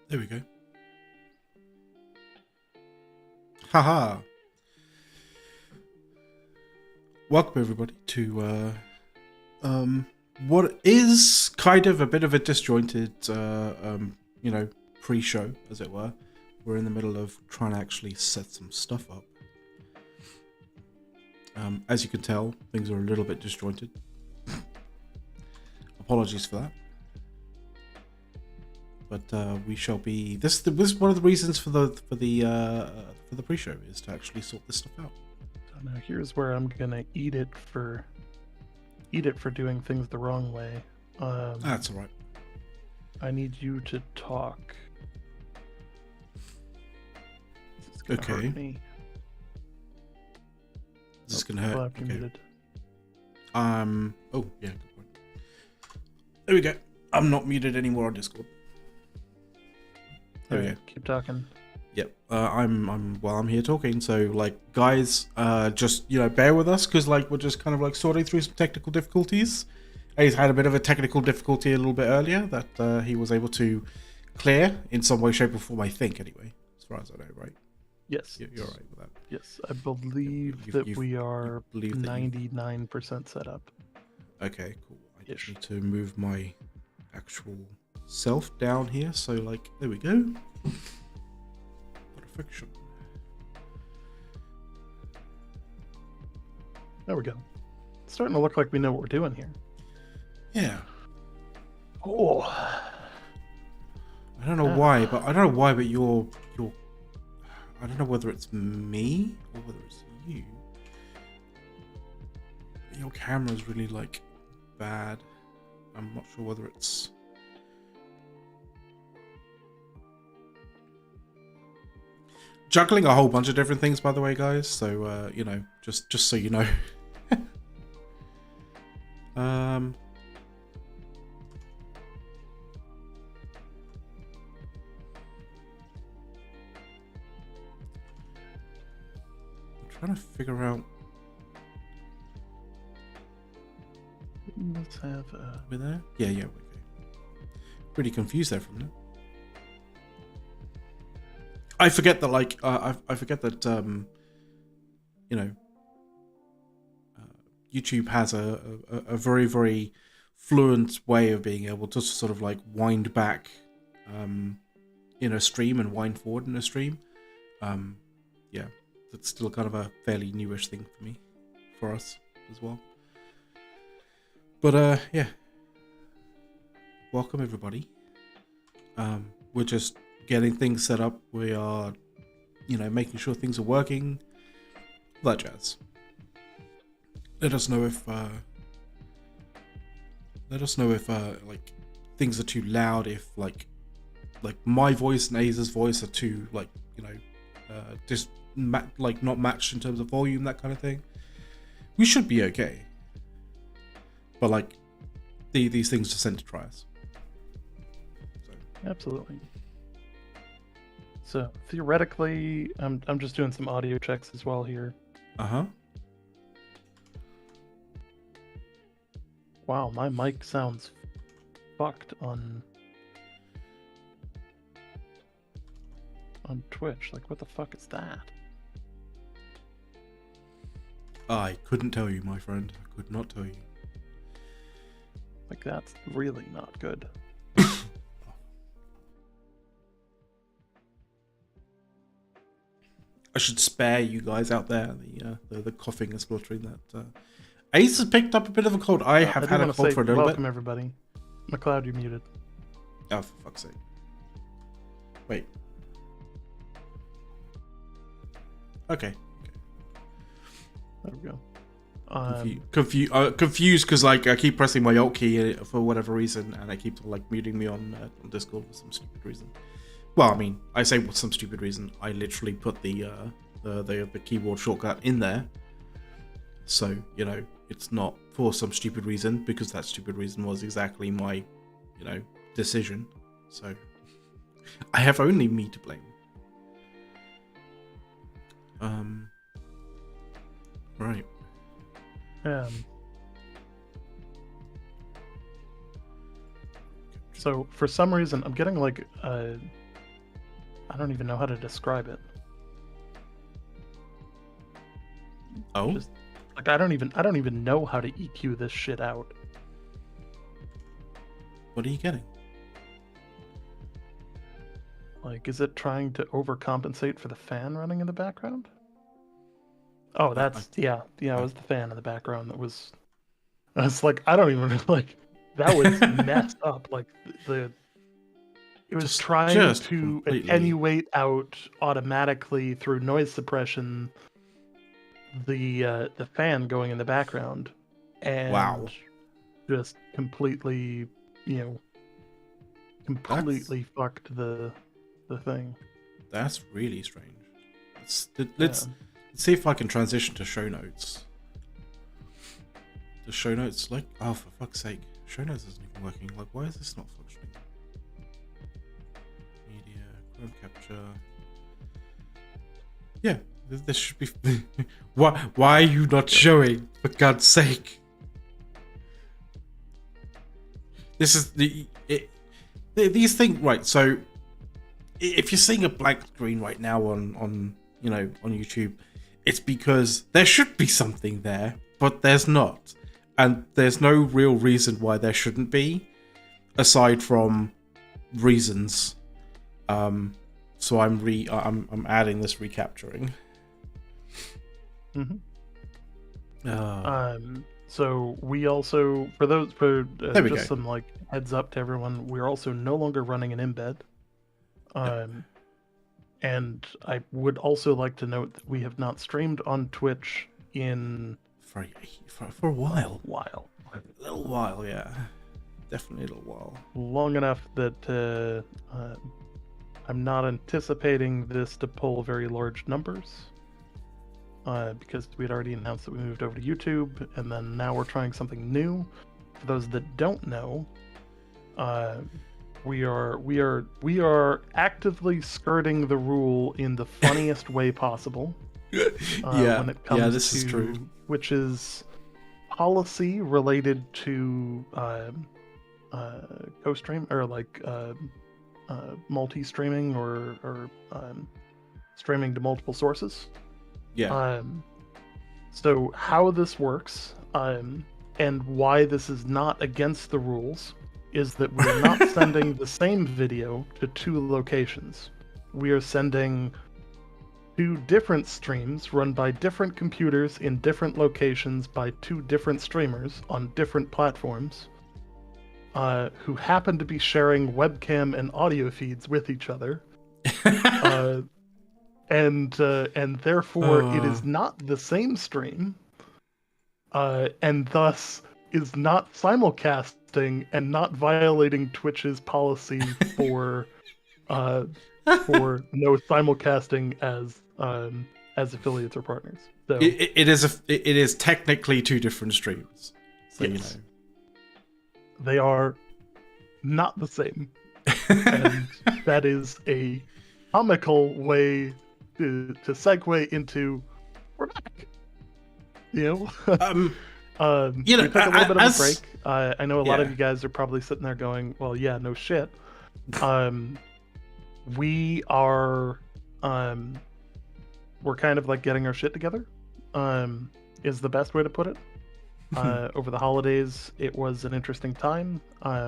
There we go. Haha. Welcome everybody to what is kind of a bit of a disjointed pre-show, as it were. We're in the middle of trying to actually set some stuff up. As you can tell, things are a little bit disjointed. Apologies for that. But we shall be. This was one of the reasons for the pre-show, is to actually sort this stuff out. Now here's where I'm gonna eat it for doing things the wrong way. That's all right. I need you to talk. This is gonna hurt me. This is gonna hurt. Well, okay. Muted. Oh yeah, good point. There we go. I'm not muted anymore on Discord. There we go. Keep talking. Yep. I'm here talking. So like, guys, just bear with us, because like we're just kind of like sorting through some technical difficulties. He's had a bit of a technical difficulty a little bit earlier that he was able to clear in some way, shape, or form. I think, anyway, as far as I know, right? Yes. You're right with that. Yes, I believe that we are 99% set up. Okay, cool. I just need to move my actual self down here. So like, there we go. Fiction. There we go. It's starting to look like we know what we're doing here. Yeah. Oh. I don't know why, but you're. I don't know whether it's me or whether it's you. Your camera's really like bad. I'm not sure whether it's. Juggling a whole bunch of different things, by the way, guys. So you know, just so you know. I'm trying to figure out. Let's have We're there? Yeah, we're okay. Pretty confused there from that. I forget that, like, I forget that, you know, YouTube has a very, very fluent way of being able to sort of, like, wind back in a stream and wind forward in a stream. Yeah, that's still kind of a fairly newish thing for me, for us as well. But, yeah. Welcome, everybody. We're just getting things set up. We are, you know, making sure things are working. That jazz. Let us know if like things are too loud. If like my voice and Aza's voice are too, like, you know, just like not matched in terms of volume, that kind of thing. We should be okay. But like these things are sent to try us. So. Absolutely. So theoretically, I'm just doing some audio checks as well here. Uh-huh. Wow, my mic sounds fucked on Twitch. Like, what the fuck is that? I couldn't tell you, my friend. I could not tell you. Like, that's really not good. I should spare you guys out there the coughing and spluttering that Ace has picked up a bit of a cold. I have had a cold for a little welcome, bit. everybody. McLeod, you're muted. Oh, for fuck's sake. Wait. Okay. There we go. Confused because like I keep pressing my Alt key for whatever reason, and I keep like muting me on Discord for some stupid reason. Well, I mean, I say with some stupid reason. I literally put the keyboard shortcut in there, so you know it's not for some stupid reason, because that stupid reason was exactly my, you know, decision. So I have only me to blame. Right. So for some reason, I'm getting like I don't even know how to describe it. Oh. Just, like I don't even know how to EQ this shit out. What are you getting? Like, is it trying to overcompensate for the fan running in the background? Oh, that's yeah. It was the fan in the background that was. I was like, I don't even like. That was messed up. Like it was trying to completely attenuate out automatically through noise suppression the fan going in the background, and wow, just completely, fucked the thing. That's really strange. Let's see if I can transition to show notes. The show notes, like, oh, for fuck's sake, show notes isn't even working. Like, why is this not functioning? Media, Chrome capture. Yeah, this should be. Why are you not showing? For God's sake! This is these things, right? So, if you're seeing a blank screen right now on YouTube, it's because there should be something there, but there's not. And there's no real reason why there shouldn't be, aside from reasons. So So I'm adding this recapturing. So we also, for There we just go. some like heads up to everyone, we're also no longer running an embed. And I would also like to note that we have not streamed on Twitch in for a while. A little while, yeah. Definitely a little while. Long enough that I'm not anticipating this to pull very large numbers. Because we had already announced that we moved over to YouTube, and then now we're trying something new. For those that don't know, we are actively skirting the rule in the funniest way possible. When it comes this is true. Which is policy related to co-stream or like multi-streaming or streaming to multiple sources. Yeah. So how this works, and why this is not against the rules, is that we are not sending the same video to 2 locations. We are sending 2 different streams run by different computers in different locations by 2 different streamers on different platforms, who happen to be sharing webcam and audio feeds with each other. And therefore it is not the same stream, and thus is not simulcasting and not violating Twitch's policy for no simulcasting as affiliates or partners. So it is technically 2 different streams. So yes. They are not the same, and that is a comical way to segue into we're back. We took a little bit of a break. I know a lot of you guys are probably sitting there going, "Well, yeah, no shit." We are we're kind of like getting our shit together. Is the best way to put it. Over the holidays, it was an interesting time.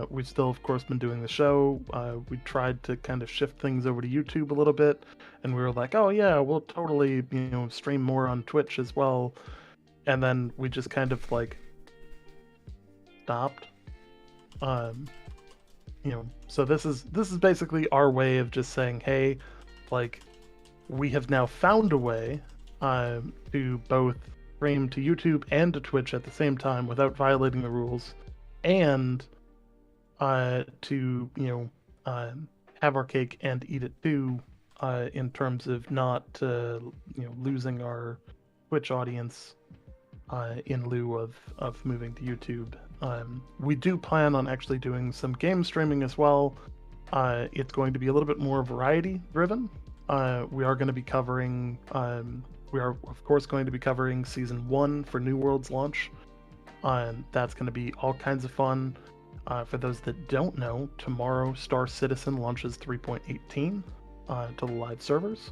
We've still, of course, been doing the show. We tried to kind of shift things over to YouTube a little bit, and we were like, "Oh yeah, we'll totally, stream more on Twitch as well." And then we just kind of like stopped. So this is basically our way of just saying, "Hey, like, we have now found a way to both stream to YouTube and to Twitch at the same time without violating the rules, and to have our cake and eat it too, in terms of not losing our Twitch audience in lieu of moving to YouTube." We do plan on actually doing some game streaming as well. It's going to be a little bit more variety driven. We are going to be covering we are, of course, going to be covering Season 1 for New World's launch. That's going to be all kinds of fun. For those that don't know, tomorrow Star Citizen launches 3.18 to the live servers.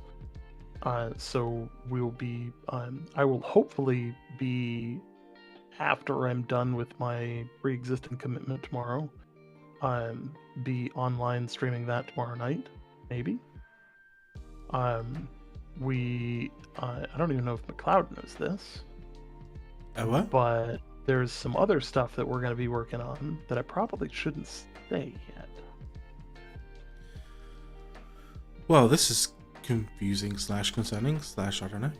So we'll be, I will hopefully be, after I'm done with my pre-existing commitment tomorrow, be online streaming that tomorrow night, maybe. I don't even know if McLeod knows this. What? But there's some other stuff that we're going to be working on that I probably shouldn't say yet. Well, this is confusing / concerning / I don't know.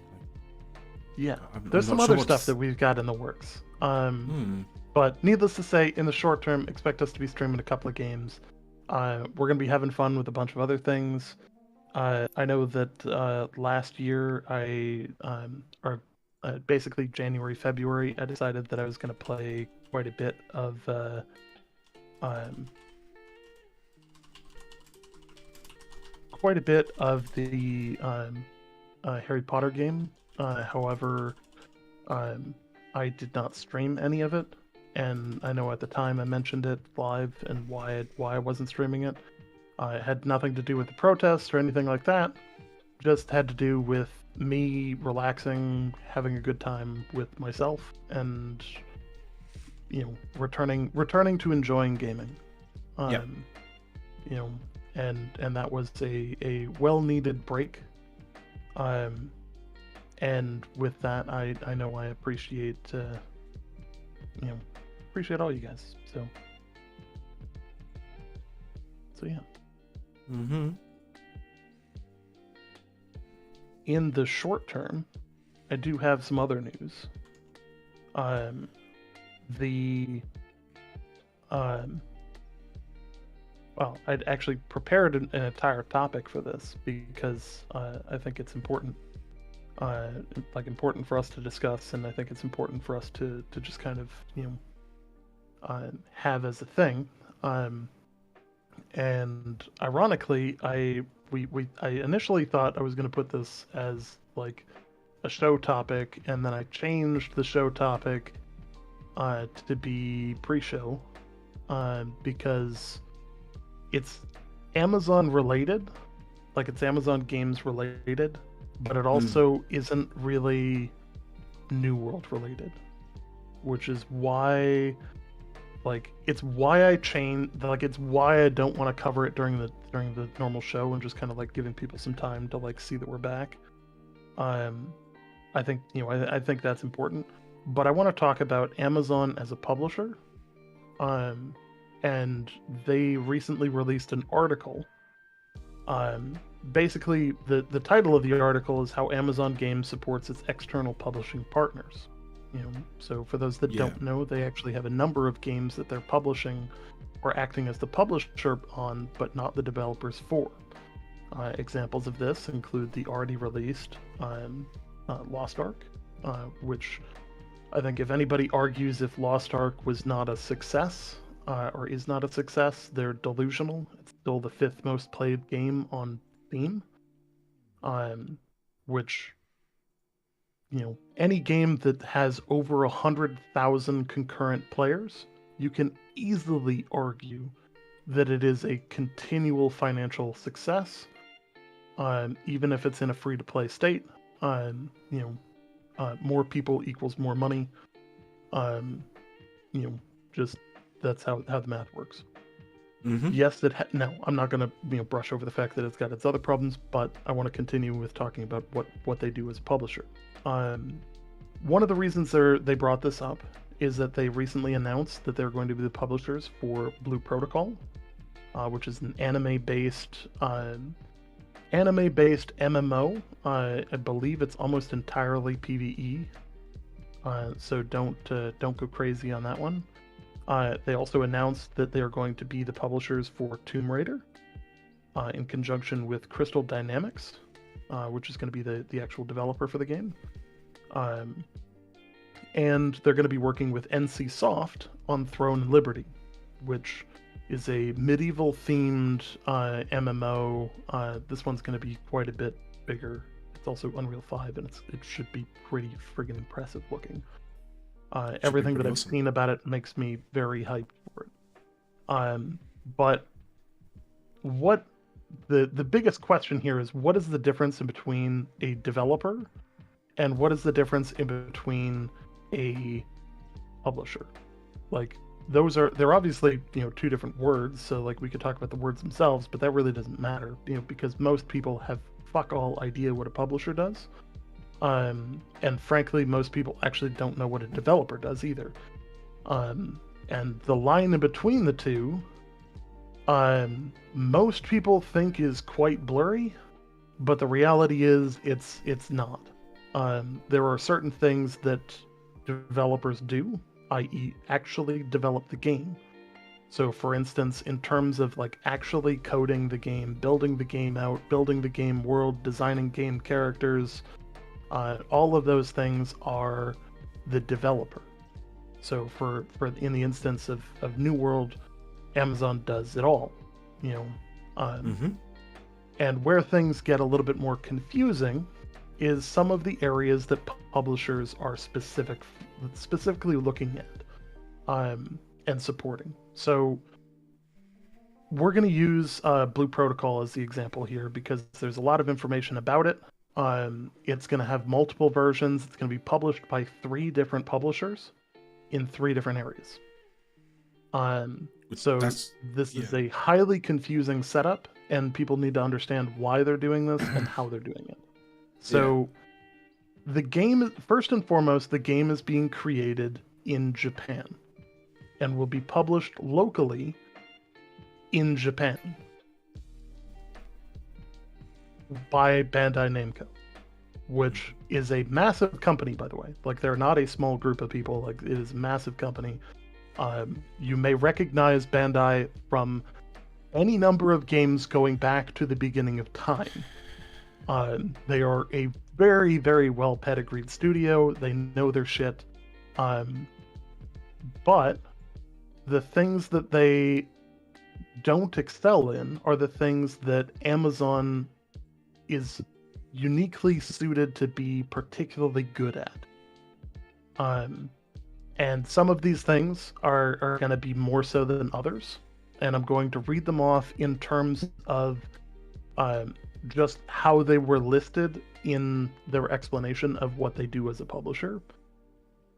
Yeah, there's some other stuff that we've got in the works. But needless to say, in the short term, expect us to be streaming a couple of games. We're going to be having fun with a bunch of other things. I know that last year, basically January, February, I decided that I was going to play quite a bit of the Harry Potter game. However, I did not stream any of it, and I know at the time I mentioned it live and why I wasn't streaming it. It had nothing to do with the protests or anything like that. Just had to do with me relaxing, having a good time with myself, and returning to enjoying gaming. and that was a well-needed break. And with that, I know I appreciate appreciate all you guys. So yeah. Mm-hmm. In the short term, I do have some other news. The well, I'd actually prepared an entire topic for this because I think it's important. Important for us to discuss, and I think it's important for us to just kind of have as a thing. And ironically, I initially thought I was going to put this as like a show topic, and then I changed the show topic to be pre-show because it's Amazon related, like it's Amazon games related, but it also isn't really New World related, which is why, it's why I changed, it's why I don't want to cover it during the normal show and just kind of like giving people some time to like see that we're back. I think I think that's important, but I want to talk about Amazon as a publisher. And they recently released an article. Basically, the title of the article is how Amazon Games supports its external publishing partners. So for those that don't know, they actually have a number of games that they're publishing or acting as the publisher on, but not the developers for. Examples of this include the already released Lost Ark, which I think if anybody argues if Lost Ark was not a success, or is not a success, they're delusional. It's still the 5th most played game on Steam. Which, any game that has over 100,000 concurrent players, you can easily argue that it is a continual financial success, even if it's in a free-to-play state. More people equals more money. Just that's how the math works. Mm-hmm. Yes, no, I'm not going to brush over the fact that it's got its other problems, but I want to continue with talking about what they do as a publisher. One of the reasons they brought this up is that they recently announced that they're going to be the publishers for Blue Protocol, which is an anime-based MMO. I believe it's almost entirely PvE, so don't go crazy on that one. They also announced that they are going to be the publishers for Tomb Raider, in conjunction with Crystal Dynamics, which is going to be the actual developer for the game. And they're going to be working with NC Soft on Throne and Liberty, which is a medieval-themed MMO. This one's going to be quite a bit bigger. It's also Unreal 5, and it should be pretty friggin' impressive looking. Everything that I've seen about it makes me very hyped for it. But what the biggest question here is, what is the difference in between a developer and what is the difference in between a publisher? They're obviously two different words, so we could talk about the words themselves, but that really doesn't matter, because most people have fuck all idea what a publisher does. And frankly, most people actually don't know what a developer does either. And the line in between the two, most people think is quite blurry, but the reality is it's not. There are certain things that developers do, i.e. actually develop the game. So for instance, in terms of actually coding the game, building the game out, building the game world, designing game characters, all of those things are the developer. So for in the instance of New World, Amazon does it all, And where things get a little bit more confusing is some of the areas that publishers are specifically looking at and supporting. So we're going to use Blue Protocol as the example here because there's a lot of information about it. It's going to have multiple versions. It's going to be published by 3 different publishers in 3 different areas. So this is a highly confusing setup, and people need to understand why they're doing this and how they're doing it. So the game, first and foremost, the game is being created in Japan and will be published locally in Japan by Bandai Namco, which is a massive company, by the way. Like, they're not a small group of people. Like, it is a massive company. You may recognize Bandai from any number of games going back to the beginning of time. They are a very, very well pedigreed studio. They know their shit. But the things that they don't excel in are the things that Amazon is uniquely suited to be particularly good at. And some of these things are going to be more so than others. And I'm going to read them off in terms of just how they were listed in their explanation of what they do as a publisher,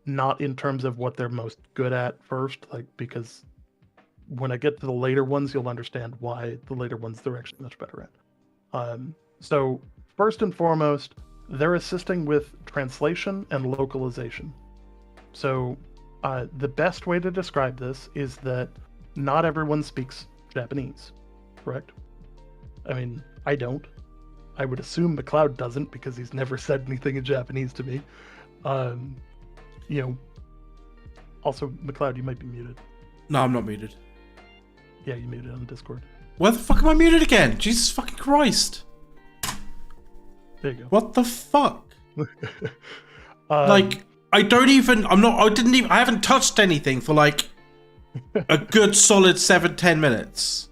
not in terms of what they're most good at first, like, because when I get to the later ones, you'll understand why the later ones they're actually much better at. So first and foremost, they're assisting with translation and localization. So the best way to describe this is that not everyone speaks Japanese, correct? I mean, I don't. I would assume McLeod doesn't, because he's never said anything in Japanese to me. Also, McLeod, you might be muted. No, I'm not muted. Yeah, you muted on Discord. Where the fuck am I muted again? Jesus fucking Christ. There you go. What the fuck? Like, I haven't touched anything for like a good solid 7-10 minutes.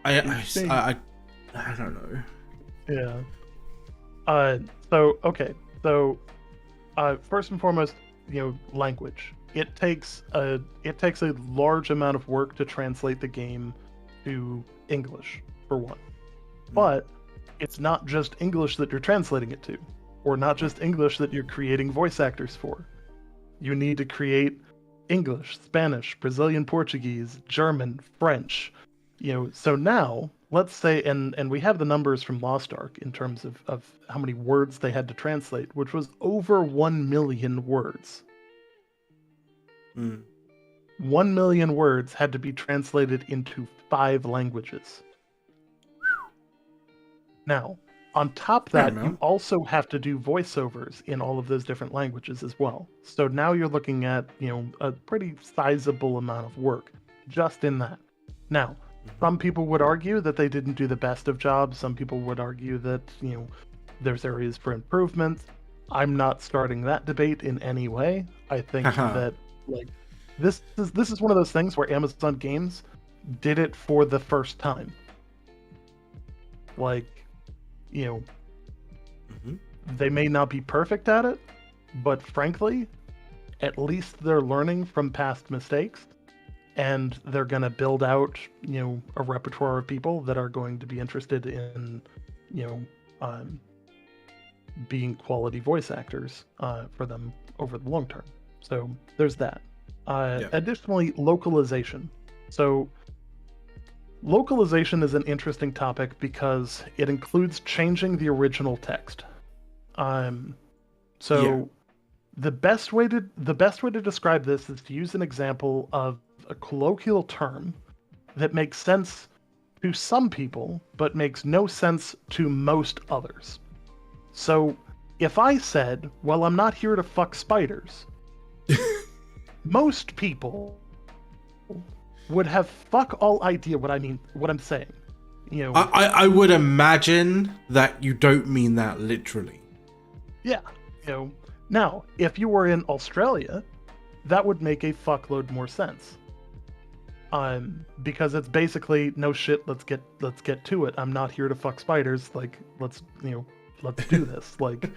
I don't know. Yeah. So first and foremost, language. It takes a large amount of work to translate the game to English, for one. But it's not just English that you're translating it to, or not just English that you're creating voice actors for. You need to create English, Spanish, Brazilian Portuguese, German, French. So now, let's say, and we have the numbers from Lost Ark in terms of how many words they had to translate, which was over 1 million words. 1 million words had to be translated into 5 languages. Now, on top of that, you also have to do voiceovers in all of those different languages as well. So now you're looking at, a pretty sizable amount of work just in that. Now, some people would argue that they didn't do the best of jobs. Some people would argue that, there's areas for improvement. I'm not starting that debate in any way. I think that, like, this is one of those things where Amazon Games did it for the first time. Like, they may not be perfect at it, but frankly, at least they're learning from past mistakes, and they're going to build out, a repertoire of people that are going to be interested in, being quality voice actors for them over the long term. So there's that. Additionally, localization. So localization is an interesting topic because it includes changing the original text. The best way to describe this is to use an example of a colloquial term that makes sense to some people but makes no sense to most others. So if I said, "Well, I'm not here to fuck spiders," most people would have fuck all idea what I'm saying. I would imagine that you don't mean that literally. Yeah. Now, if you were in Australia, that would make a fuckload more sense. Because it's basically, no shit, let's get to it. I'm not here to fuck spiders. Like, let's do this. Like,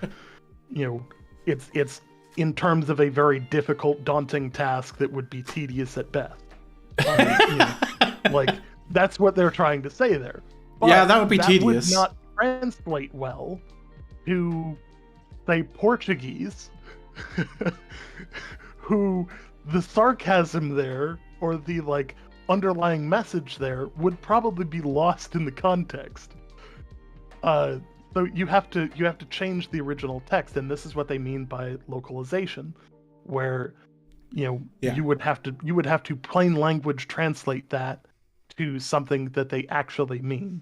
it's in terms of a very difficult, daunting task that would be tedious at best. Like, that's what they're trying to say there. But yeah, that would be tedious. That would not translate well to, say, Portuguese, who the sarcasm there, or the, like, underlying message there would probably be lost in the context. So you have to change the original text, and this is what they mean by localization, where Yeah. you would have to plain language translate that to something that they actually mean.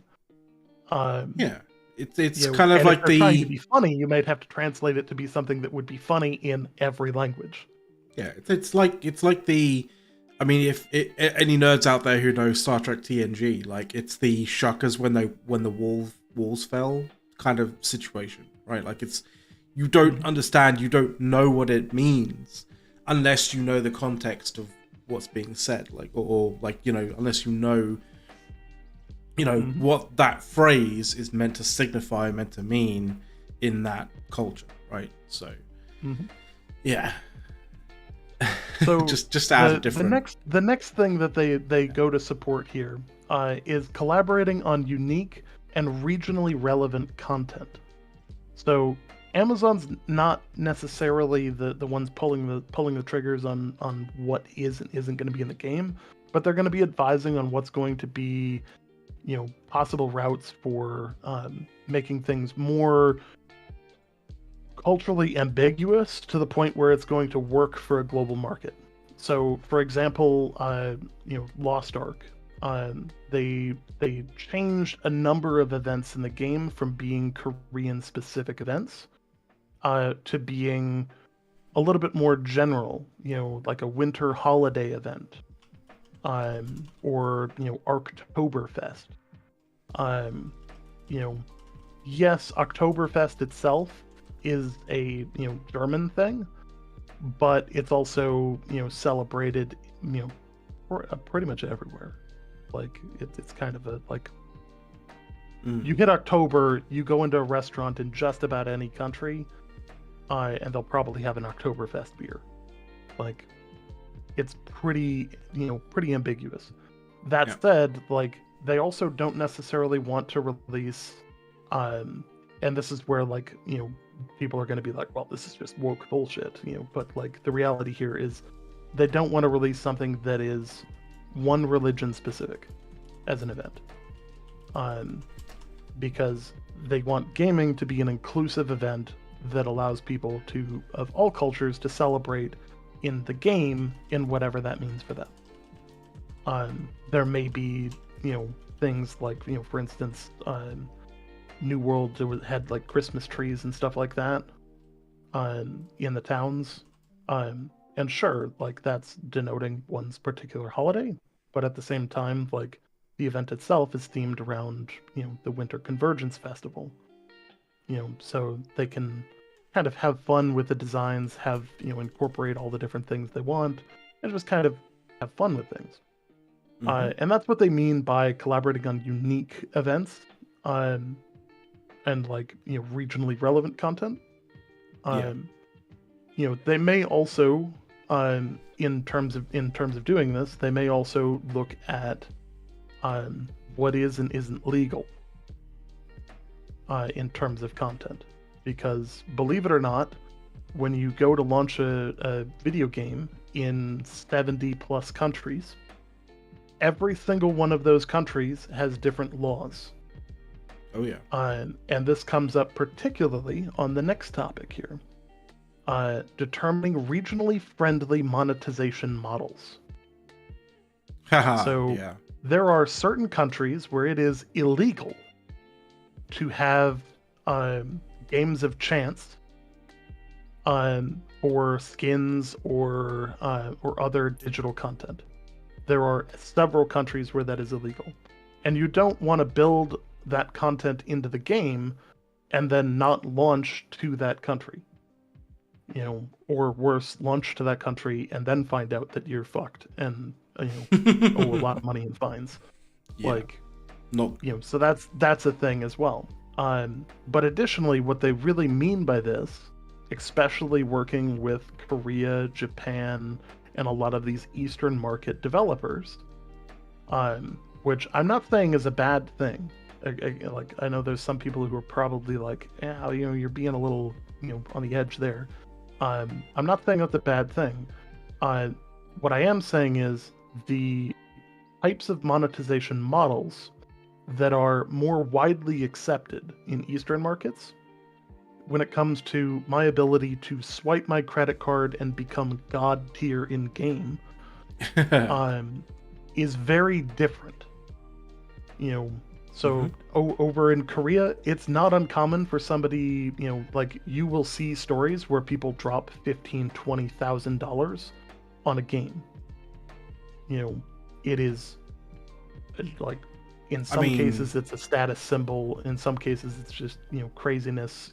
Yeah. It's kind of and if like they're trying to the be funny, you might have to translate it to be something that would be funny in every language. yeah. It's like the. I mean, if any nerds out there who know Star Trek TNG, like it's the shuckers when the walls fell kind of situation, right? Like it's you don't understand, you don't know what it means unless you know the context of what's being said, like or like unless you know what that phrase is meant to signify, meant to mean in that culture, right? So yeah. So just add a different. the next thing that they go to support here is collaborating on unique and regionally relevant content. So Amazon's not necessarily the ones pulling the triggers on what is and isn't going to be in the game, but they're going to be advising on what's going to be possible routes for making things more culturally ambiguous to the point where it's going to work for a global market. So, for example, Lost Ark, they changed a number of events in the game from being Korean-specific events to being a little bit more general, like a winter holiday event, or Arktoberfest. Yes, Oktoberfest itself is a German thing, but it's also celebrated pretty much everywhere. Like it's kind of a like you hit October, you go into a restaurant in just about any country, and they'll probably have an Oktoberfest beer. Like it's pretty ambiguous. That said, like they also don't necessarily want to release, and this is where people are going to be like, well, this is just woke bullshit, but like the reality here is they don't want to release something that is one religion specific as an event, because they want gaming to be an inclusive event that allows people of all cultures to celebrate in the game in whatever that means for them. There may be things like for instance New World had like Christmas trees and stuff like that in the towns, and sure, like that's denoting one's particular holiday, but at the same time, like the event itself is themed around the Winter Convergence Festival, so they can kind of have fun with the designs, have incorporate all the different things they want, and just kind of have fun with things. And that's what they mean by collaborating on unique events. And like regionally relevant content. They may also in terms of doing this, they may also look at what is and isn't legal in terms of content, because believe it or not, when you go to launch a video game in 70 plus countries, every single one of those countries has different laws. Oh yeah. And this comes up particularly on the next topic here. Determining regionally friendly monetization models. So yeah. There are certain countries where it is illegal to have games of chance or skins or other digital content. There are several countries where that is illegal. And you don't want to build that content into the game and then not launch to that country, or worse, launch to that country and then find out that you're fucked and owe a lot of money in fines. Yeah. So that's a thing as well. But additionally, what they really mean by this, especially working with Korea, Japan, and a lot of these Eastern market developers, which I'm not saying is a bad thing. I know there's some people who are probably like, yeah, you're being a little, on the edge there. I'm not saying that's a bad thing. What I am saying is the types of monetization models that are more widely accepted in Eastern markets when it comes to my ability to swipe my credit card and become god tier in game is very different. So over in Korea, it's not uncommon for somebody, like you will see stories where people drop $15,000-$20,000 on a game. It is like in some cases it's a status symbol. In some cases it's just craziness.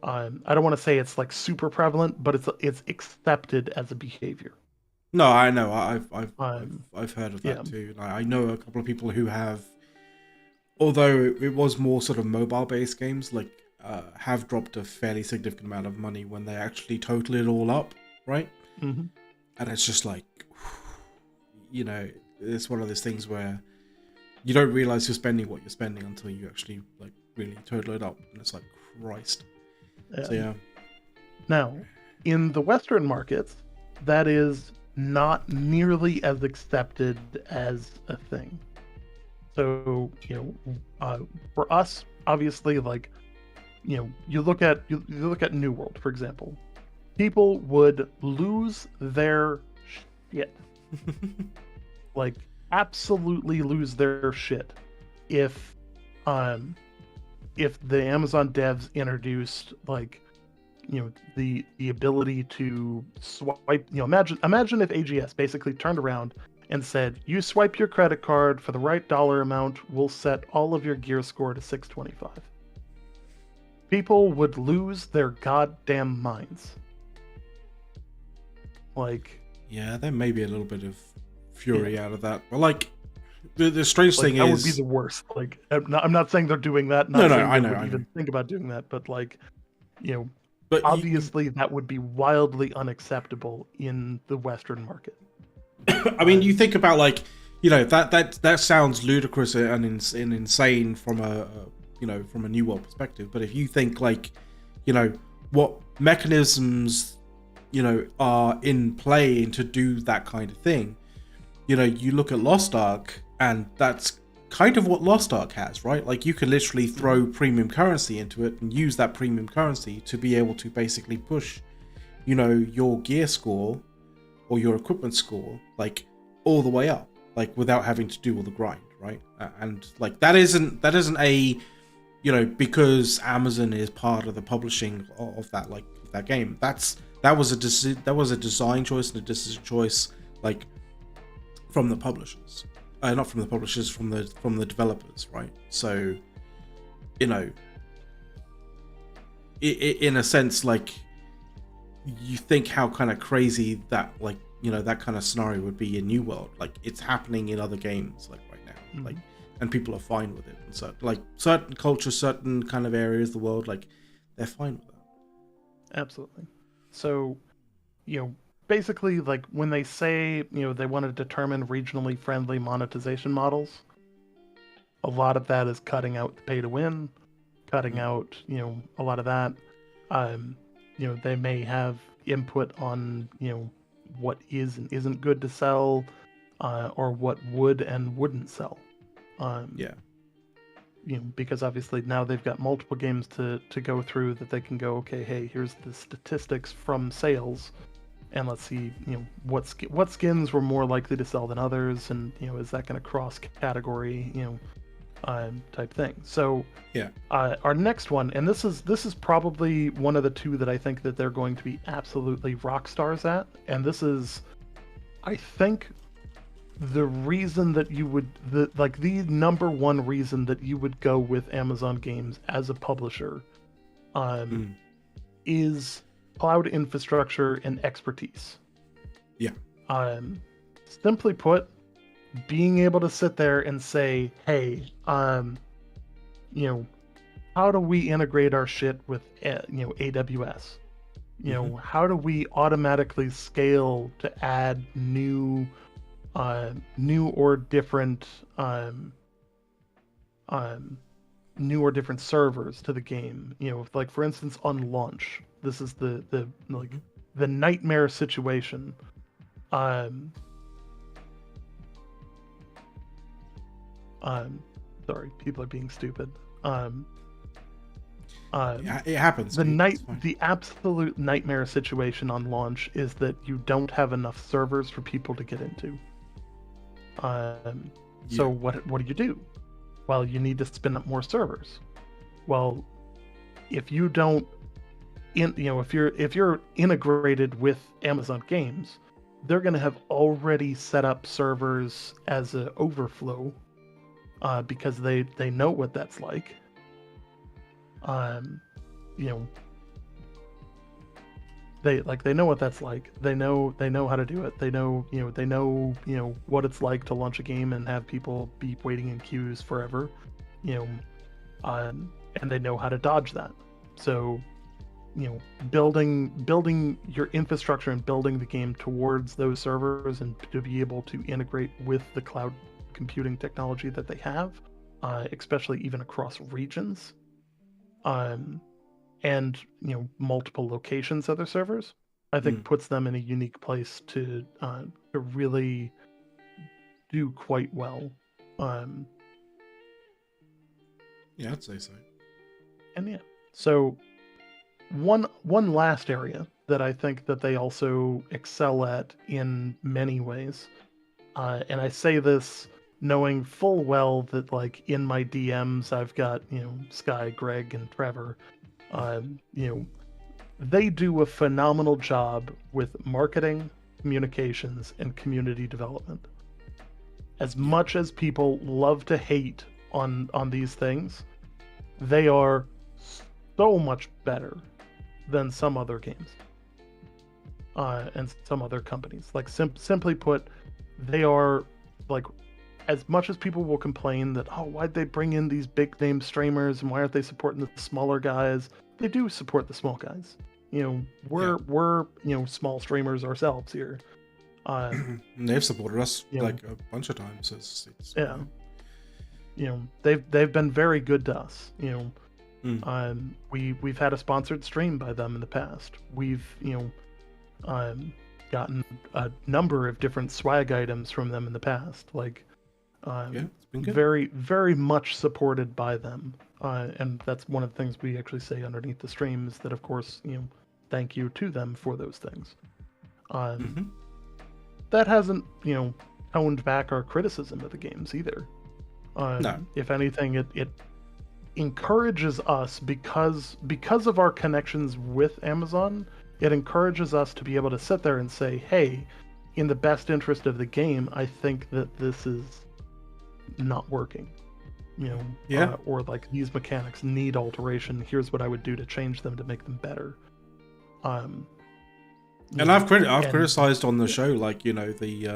I don't want to say it's like super prevalent, but it's accepted as a behavior. No, I know. I've heard of that too. I know a couple of people who have, although it was more sort of mobile-based games, like have dropped a fairly significant amount of money when they actually total it all up, right? Mm-hmm. And it's just like, it's one of those things where you don't realize you're spending what you're spending until you actually like really total it up, and it's like, Christ. So yeah. Now, in the Western markets, that is not nearly as accepted as a thing. So, for us, obviously, like, you look at New World, for example. People would lose their shit. Like, absolutely lose their shit if the Amazon devs introduced like the ability to swipe. Imagine if AGS basically turned around and said, you swipe your credit card for the right dollar amount, we'll set all of your gear score to 625. People would lose their goddamn minds. Like, yeah, there may be a little bit of fury out of that, but like the strange thing that is, would be the worst. Like, I'm not saying they're doing that. I know. Even think about doing that, but like, but obviously that would be wildly unacceptable in the Western market. I mean, you think about like, that sounds ludicrous and insane from a from a New World perspective. But if you think like, what mechanisms, are in play to do that kind of thing, you look at Lost Ark, and that's kind of what Lost Ark has, right? Like, you can literally throw premium currency into it and use that premium currency to be able to basically push, your gear score or your equipment score, like, all the way up, like, without having to do all the grind, right? And like, that isn't a, because Amazon is part of the publishing of that, like, that game. That was a design choice and a decision choice, like, from the publishers, not from the publishers, from the developers, right? So, in a sense, like, you think how kind of crazy that, like, that kind of scenario would be in New World. Like, it's happening in other games, like, right now, like, and people are fine with it. And so, like, certain cultures, certain kind of areas of the world, like, they're fine with that. Absolutely. So, basically, like, when they say, they want to determine regionally friendly monetization models, a lot of that is cutting out pay to win, cutting out, a lot of that. They may have input on, what is and isn't good to sell, or what would and wouldn't sell. Because obviously now they've got multiple games to go through that they can go, okay, hey, here's the statistics from sales, and let's see, what skins were more likely to sell than others, and is that going to cross category, type thing. So our next one, and this is probably one of the two that I think that they're going to be absolutely rock stars at, and this is, I think, the reason that you would, the number one reason that you would go with Amazon Games as a publisher, is cloud infrastructure and expertise. Yeah. Simply put, being able to sit there and say, hey, how do we integrate our shit with, AWS? How do we automatically scale to add new or different servers to the game? Like, for instance, on launch, this is the nightmare situation. Sorry, people are being stupid. It happens. Dude. It's fine. The absolute nightmare situation on launch is that you don't have enough servers for people to get into. So what do you do? Well, you need to spin up more servers. Well, if you don't, if you're integrated with Amazon Games, they're going to have already set up servers as an overflow, because they know what that's like. They know what that's like. They know how to do it. They know what it's like to launch a game and have people be waiting in queues forever, and they know how to dodge that. So, building your infrastructure and building the game towards those servers and to be able to integrate with the cloud computing technology that they have, especially even across regions, and multiple locations of their servers, I think puts them in a unique place to really do quite well. Yeah, I'd say so. And so one last area that I think that they also excel at in many ways, and I say this knowing full well that, like, in my DMs I've got Sky, Greg, and Trevor. They do a phenomenal job with marketing, communications, and community development. As much as people love to hate on these things, they are so much better than some other games, and some other companies. Like, simply put, they are, like, as much as people will complain that, oh, why'd they bring in these big name streamers and why aren't they supporting the smaller guys? They do support the small guys. We're small streamers ourselves here. They've supported us like a bunch of times. It's they've been very good to us. We've had a sponsored stream by them in the past. We've gotten a number of different swag items from them in the past. Like, it's been good. Very, very much supported by them. And that's one of the things we actually say underneath the stream, is that, of course, thank you to them for those things. That hasn't, toned back our criticism of the games either. No. If anything, it encourages us, because of our connections with Amazon, it encourages us to be able to sit there and say, hey, in the best interest of the game, I think that this is not working. Or like, these mechanics need alteration. Here's what I would do to change them to make them better. And I've criticized on the show, like, the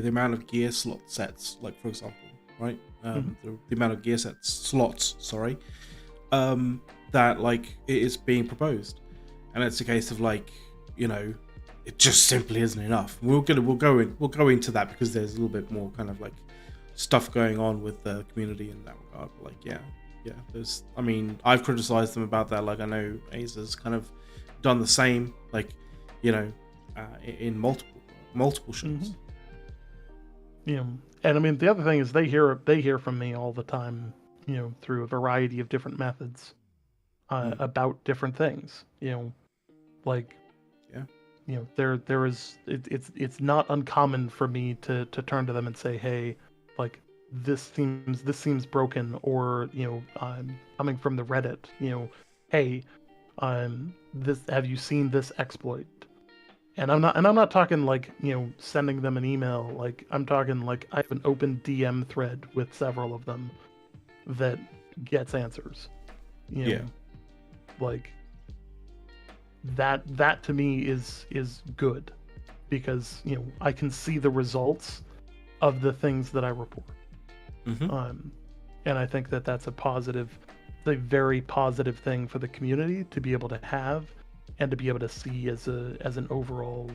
amount of gear slot sets, like, for example, right? The amount of gear slots, sorry, that, like, it is being proposed, and it's a case of, like, it just simply isn't enough. We'll go into that, because there's a little bit more kind of like stuff going on with the community in that regard. But, like, there's, I've criticized them about that. Like, I know Aza's kind of done the same, like, in multiple shows. And the other thing is, they hear from me all the time, through a variety of different methods, about different things. There is, it's not uncommon for me to turn to them and say, hey, like, this seems broken, or coming from the Reddit, hey, have you seen this exploit? And I'm not talking like, sending them an email. Like, I'm talking like, I have an open DM thread with several of them that gets answers. Like, that to me is good, because I can see the results of the things that I report. And I think that that's a very positive thing for the community to be able to have, and to be able to see as an overall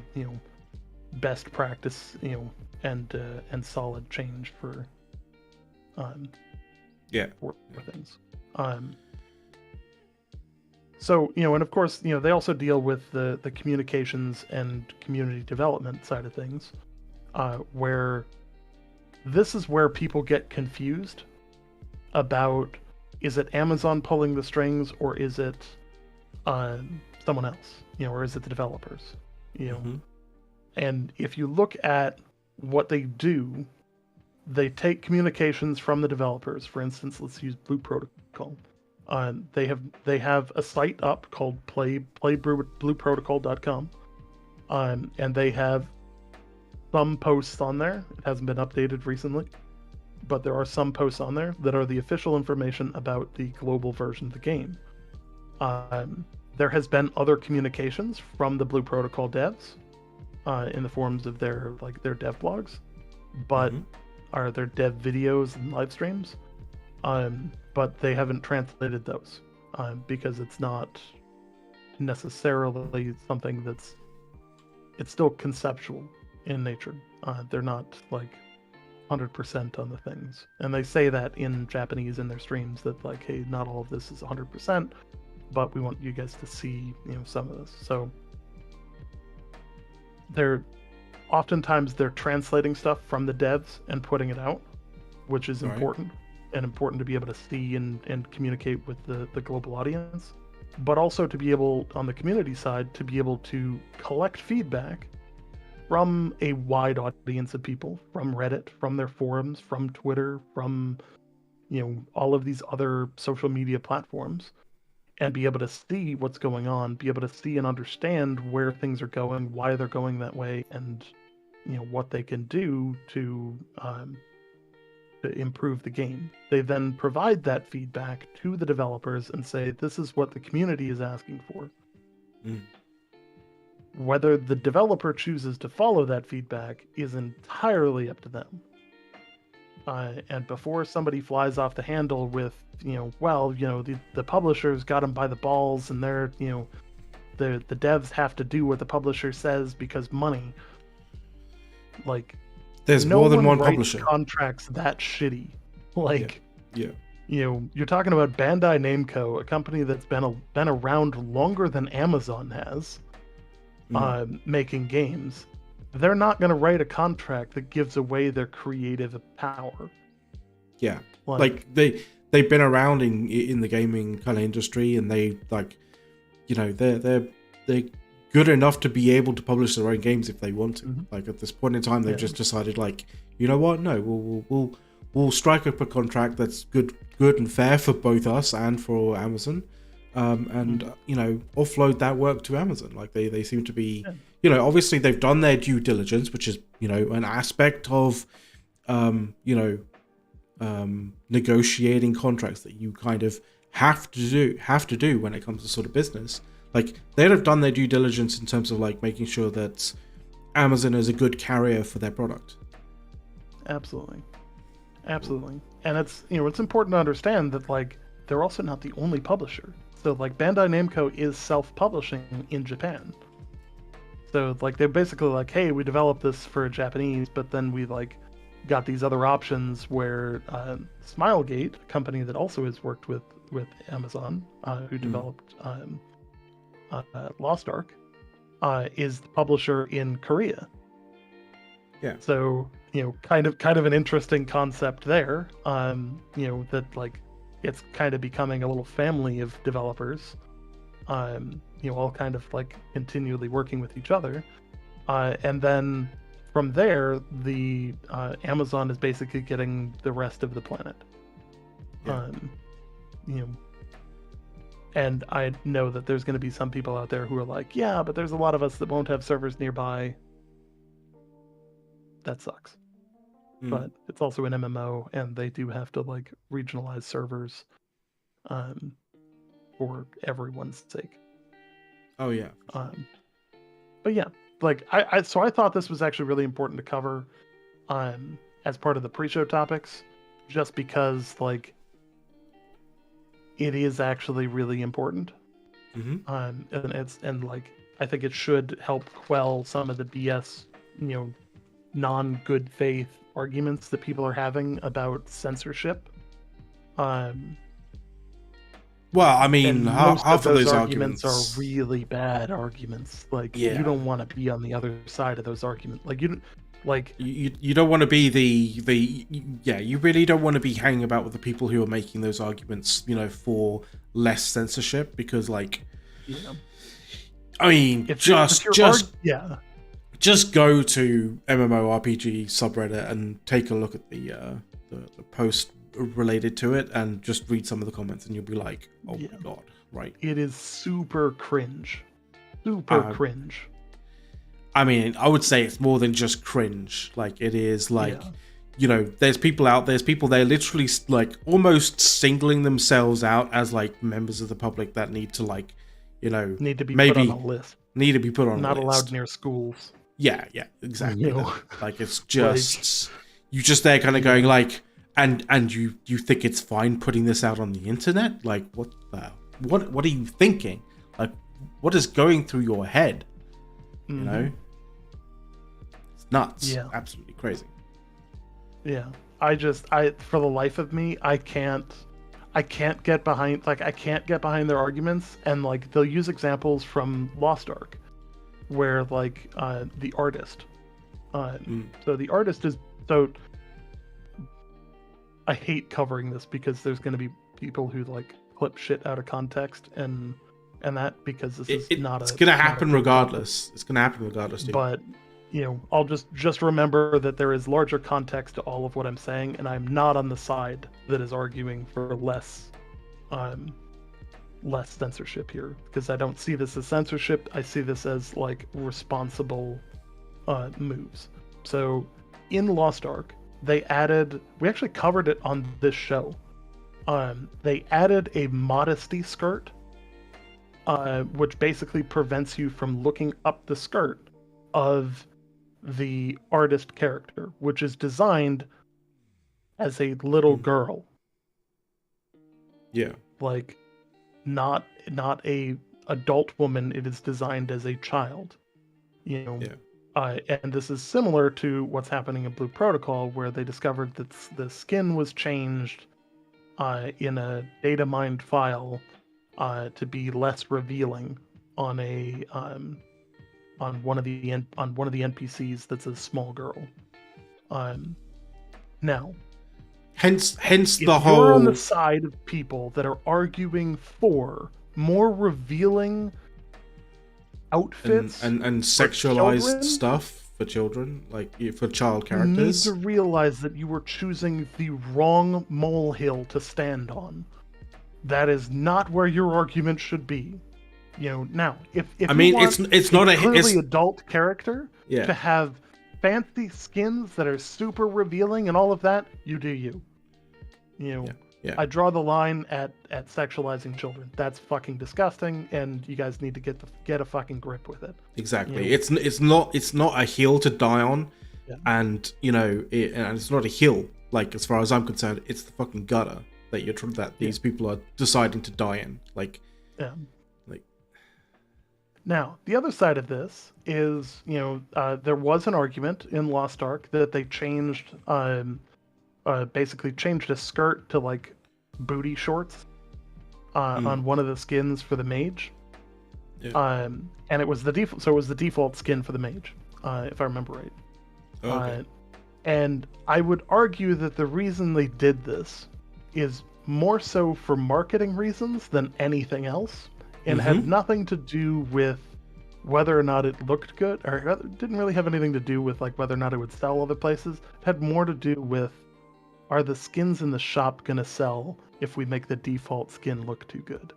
best practice, and solid change for things. So, and of course, they also deal with the communications and community development side of things, where, this is where people get confused about, is it Amazon pulling the strings, or is it someone else, or is it the developers, And if you look at what they do, they take communications from the developers. For instance, let's use Blue Protocol. They have a site up called playblueprotocol.com, and they have some posts on there. It hasn't been updated recently, but there are some posts on there that are the official information about the global version of the game. There has been other communications from the Blue Protocol devs in the forms of their dev blogs, but are their dev videos and live streams. But they haven't translated those because it's not necessarily something it's still conceptual in nature. They're not 100% on the things, and they say that in Japanese in their streams, that hey, not all of this is 100%, but we want you guys to see some of this. So oftentimes they're translating stuff from the devs and putting it out, which is important, and important to be able to see and communicate with the global audience, but also to be able, on the community side, to be able to collect feedback from a wide audience of people, from Reddit, from their forums, from Twitter, from all of these other social media platforms, and be able to see what's going on, be able to see and understand where things are going, why they're going that way, and what they can do to improve the game. They then provide that feedback to the developers and say, this is what the community is asking for. Whether the developer chooses to follow that feedback is entirely up to them. And before somebody flies off the handle with, the publishers got them by the balls, and they're, the devs have to do what the publisher says because money. There's no more than one writes publisher. Contracts that shitty. Yeah. You're talking about Bandai Namco, a company that's been around longer than Amazon has, making games. They're not going to write a contract that gives away their creative power. Yeah, they've been around in the gaming kind of industry, and they're good enough to be able to publish their own games if they want to. At this point in time, they've just decided, you know what? No, we'll strike up a contract that's good and fair for both us and for Amazon, and offload that work to Amazon. They seem to be, obviously they've done their due diligence, which is an aspect of negotiating contracts that you kind of have to do when it comes to sort of business. They'd have done their due diligence in terms of making sure that Amazon is a good carrier for their product. Absolutely. And it's it's important to understand that they're also not the only publisher. So Bandai Namco is self-publishing in Japan. So they're basically hey, we developed this for Japanese, but then we got these other options where Smilegate, a company that also has worked with Amazon, who developed Lost Ark, is the publisher in Korea. Yeah. So kind of an interesting concept there. That it's kind of becoming a little family of developers. All kind of continually working with each other, and then from there, the Amazon is basically getting the rest of the planet. Yeah. And I know that there's going to be some people out there who are yeah, but there's a lot of us that won't have servers nearby. That sucks. But it's also an MMO, and they do have to regionalize servers for everyone's sake. Oh yeah. But yeah, I thought this was actually really important to cover as part of the pre-show topics, just because it is actually really important. And I think it should help quell some of the BS, non-good faith arguments that people are having about censorship. Well, I mean, half of those arguments are really bad arguments. You don't want to be on the other side of those arguments. Like, you don't want to be you really don't want to be hanging about with the people who are making those arguments, you know, for less censorship, because like, yeah, I mean, if just yeah, just go to MMORPG subreddit and take a look at the post related to it, and just read some of the comments, and you'll be like, oh yeah, my god, right? it is super cringe, super Uh, cringe. I mean, I would say it's more than just cringe. Like, it is like, Yeah. you know, there's people out there, they're literally like almost singling themselves out as like members of the public that need to, like, you know, Need to be put on maybe a list. need to be put on Not a allowed list. near schools. Yeah, exactly. You know? Like, it's Like, just, you just there kind of going like, and you think it's fine putting this out on the internet? Like, what are you thinking? Like, what is going through your head? You know? It's nuts. Yeah. Absolutely crazy. Yeah. I for the life of me, I can't get behind their arguments, and like they'll use examples from Lost Ark where like the artist. So the artist is I hate covering this because there's going to be people who like clip shit out of context and that, because this is not it's gonna happen regardless. It's gonna happen regardless, dude. But you know, I'll just remember that there is larger context to all of what I'm saying, and I'm not on the side that is arguing for less censorship here, because I don't see this as censorship. I see this as like responsible moves. So in Lost Ark, we actually covered it on this show. They added a modesty skirt, which basically prevents you from looking up the skirt of the artist character, which is designed as a little girl. Yeah. Like, not a adult woman. It is designed as a child. You know. Yeah. And this is similar to what's happening in Blue Protocol, where they discovered that the skin was changed in a data mined file to be less revealing on one of the NPCs that's a small girl. Now, hence if the whole. You're on the side of people that are arguing for more revealing outfits and sexualized children, stuff for children, like for child you need characters. to realize that you were choosing the wrong molehill to stand on. That is not where your argument should be. You know, now if I mean, want it's not a clearly adult character Yeah. to have fancy skins that are super revealing and all of that, you do you. You know, Yeah. I draw the line at sexualizing children. That's fucking disgusting, and you guys need to get a fucking grip with it. Exactly. You know? It's not a hill to die on, Yeah. and you know, and it's not a hill. Like, as far as I'm concerned, it's the fucking gutter that these people are deciding to die in. Like, Yeah. like. Now, the other side of this is, you know, there was an argument in Lost Ark that they changed, basically changed a skirt to like booty shorts on one of the skins for the mage. Yeah. And it was the default. So it was the default skin for the mage, if I remember right. Okay. And I would argue that the reason they did this is more so for marketing reasons than anything else, and had nothing to do with whether or not it looked good, or it didn't really have anything to do with like whether or not it would sell other places. It had more to do with, are the skins in the shop gonna sell if we make the default skin look too good?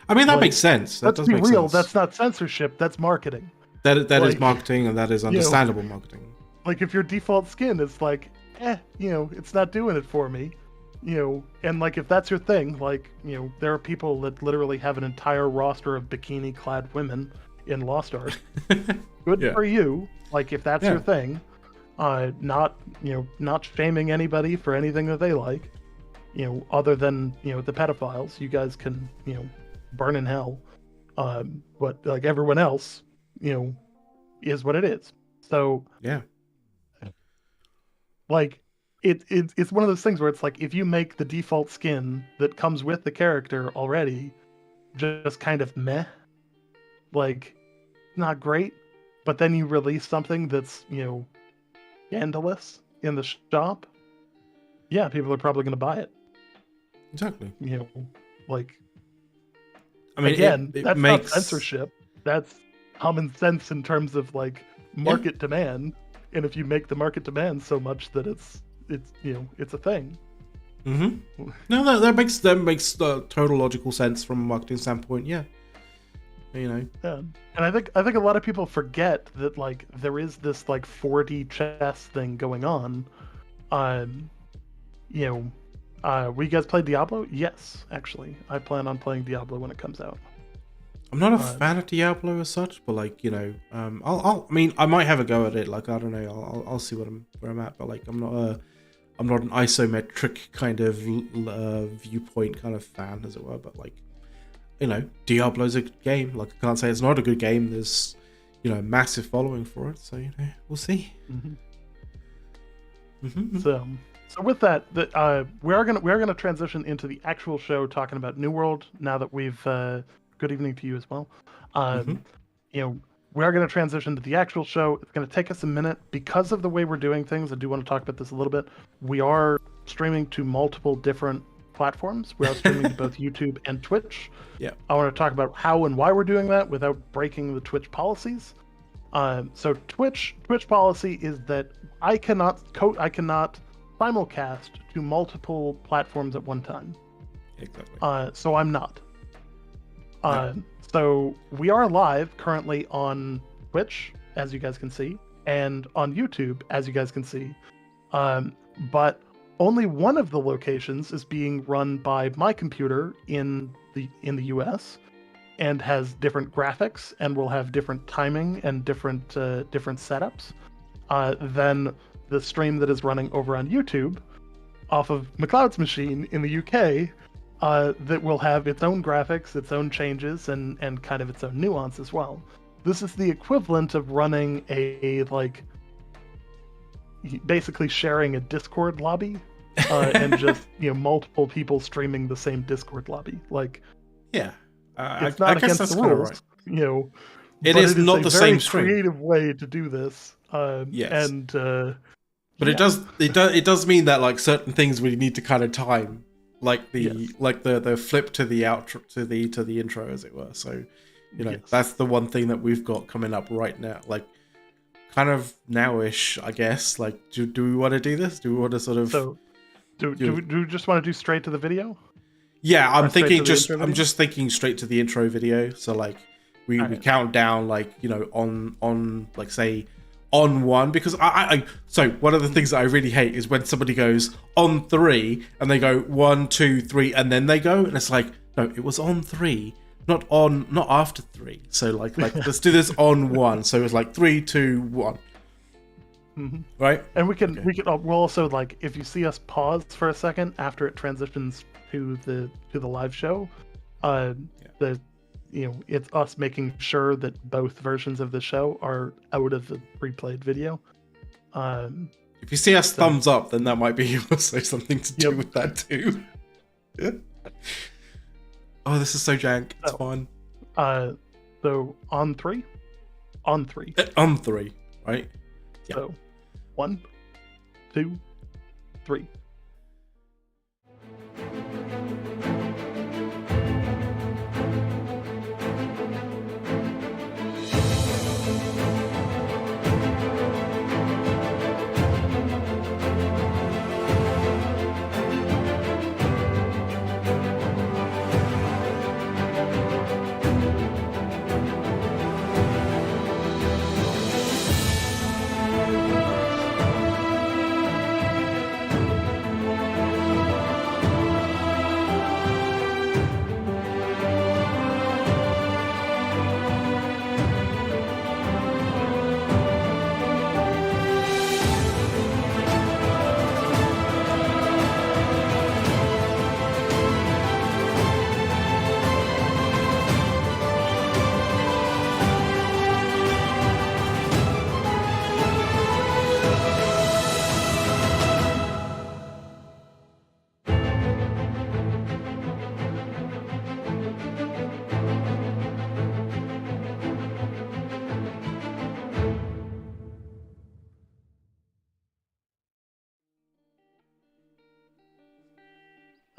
I mean, that makes sense. That Let's be real. That's not censorship. That's marketing. That is marketing, and that is understandable marketing. Like, if your default skin is like, you know, it's not doing it for me, you know, and like if that's your thing, like, you know, there are people that literally have an entire roster of bikini-clad women in Lost Ark. Good for you. Like, if that's your thing, not shaming anybody for anything that they like, you know, other than, you know, the pedophiles. You guys can, you know, burn in hell. But like everyone else, you know, is what it is. So yeah, like it's one of those things where it's like, if you make the default skin that comes with the character already just kind of meh, like not great, but then you release something that's, scandalous in the shop, yeah, people are probably going to buy it. Exactly. Like, I mean, again, it that's makes not censorship. That's common sense in terms of like market demand. And if you make the market demand so much that it's a thing. Mm-hmm. No, that makes total logical sense from a marketing standpoint. Yeah. Yeah. And I think a lot of people forget that like there is this like 4D chess thing going on. Will you guys play Diablo? Yes, actually. I plan on playing Diablo when it comes out. I'm not a fan of Diablo as such, but like, I mean, I might have a go at it. Like, I don't know, I'll see where I'm at, but like, I'm not an isometric kind of viewpoint kind of fan, as it were. But like, Diablo's a good game. Like, I can't say it's not a good game. There's, massive following for it. So we'll see. Mm-hmm. Mm-hmm. So with that, we are gonna transition into the actual show, talking about New World. Now that we've good evening to you as well. We are going to transition to the actual show. It's going to take us a minute because of the way we're doing things. I do want to talk about this a little bit. We are streaming to multiple different platforms. We are streaming to both YouTube and Twitch. Yeah. I want to talk about how and why we're doing that without breaking the Twitch policies. So Twitch policy is that I cannot simulcast to multiple platforms at one time. Exactly. So I'm not. So we are live currently on Twitch, as you guys can see, and on YouTube, as you guys can see. But only one of the locations is being run by my computer in the US, and has different graphics and will have different timing and different setups than the stream that is running over on YouTube off of McLeod's machine in the UK. That will have its own graphics, its own changes, and kind of its own nuance as well. This is the equivalent of running basically sharing a Discord lobby, and just multiple people streaming the same Discord lobby. Like, yeah, it's not against the rules, right. It is not the same stream. Creative way to do this. Yes, and but it does mean that like certain things we need to kind of time. Like the flip to the outro to the intro, as it were. So, that's the one thing that we've got coming up right now. Like, kind of nowish, I guess. Like, do we want to do this? Do we want to sort of? So, do we just want to do straight to the video? Yeah, I'm just thinking straight to the intro video. So like, we count down like on like say. On one, because so one of the things that I really hate is when somebody goes on 3 and they go 1, 2, 3 and then they go, and it's like, no, it was on 3, not after 3. So like let's do this on 1. So it's like 3, 2, 1. Mm-hmm. Right? And we'll also, like, if you see us pause for a second after it transitions to the live show, it's us making sure that both versions of the show are out of the pre-played video. If you see us thumbs up, then that might be also something to do with that too. Oh, this is so jank. It's fun. So on 3, on 3, right? Yeah. So 1, 2, 3.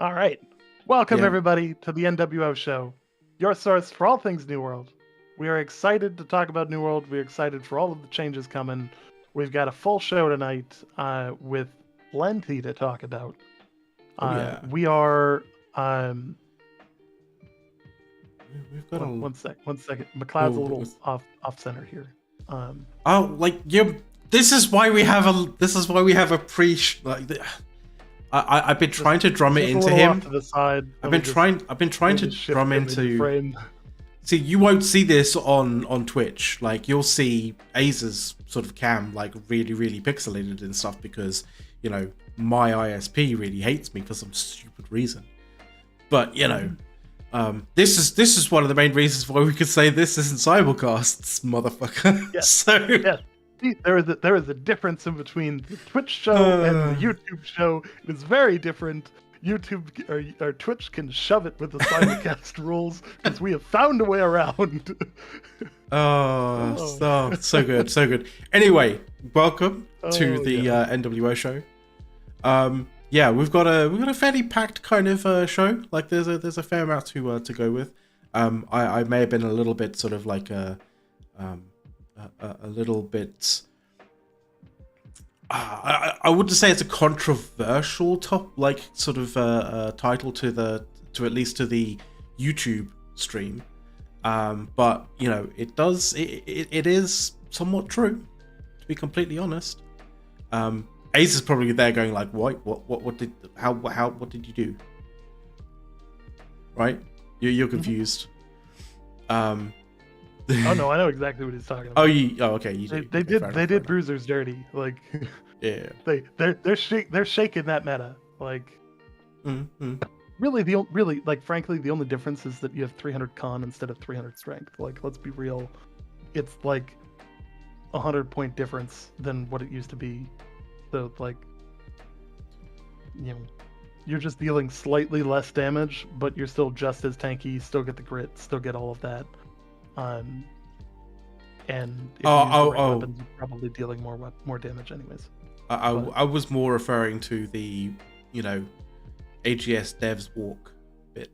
All right. Welcome, Yeah. everybody, to the NWO show, your source for all things New World. We are excited to talk about New World. We're excited for all of the changes coming. We've got a full show tonight with plenty to talk about. Oh yeah. We are... We've got one second. McLeod's a little oh, off center here. This is why we have a pre. I've been trying to drum it into him. To the side. I've been trying to drum into frame. See, you won't see this on Twitch. Like, you'll see Aza's sort of cam like really, really pixelated and stuff because, you know, my ISP really hates me for some stupid reason. But, you know, this is one of the main reasons why we could say this isn't simulcasts, motherfucker. Yes. So yes. See, there is a difference in between the Twitch show and the YouTube show. It is very different. YouTube or Twitch can shove it with the simulcast rules because we have found a way around. So good, so good. Anyway, welcome to the NWO show. Yeah, we've got a fairly packed kind of show. Like there's a fair amount to go with. I may have been a little bit sort of like a little bit. I wouldn't say it's a controversial title to at least to the YouTube stream, but you know it is somewhat true, to be completely honest. Ace is probably there going like, what did you do? Right? You're confused. Oh no, I know exactly what he's talking about. Okay. You do. They did Bruisers dirty. Like, yeah. They're shaking that meta. Like, really, frankly, the only difference is that you have 300 con instead of 300 strength. Like, let's be real, it's like 100-point difference than what it used to be. So like, you know, you're just dealing slightly less damage, but you're still just as tanky. You still get the grit, still get all of that. And if you use the right weapons, you're probably dealing more damage anyways. I was more referring to the, you know, AGS devs walk bit.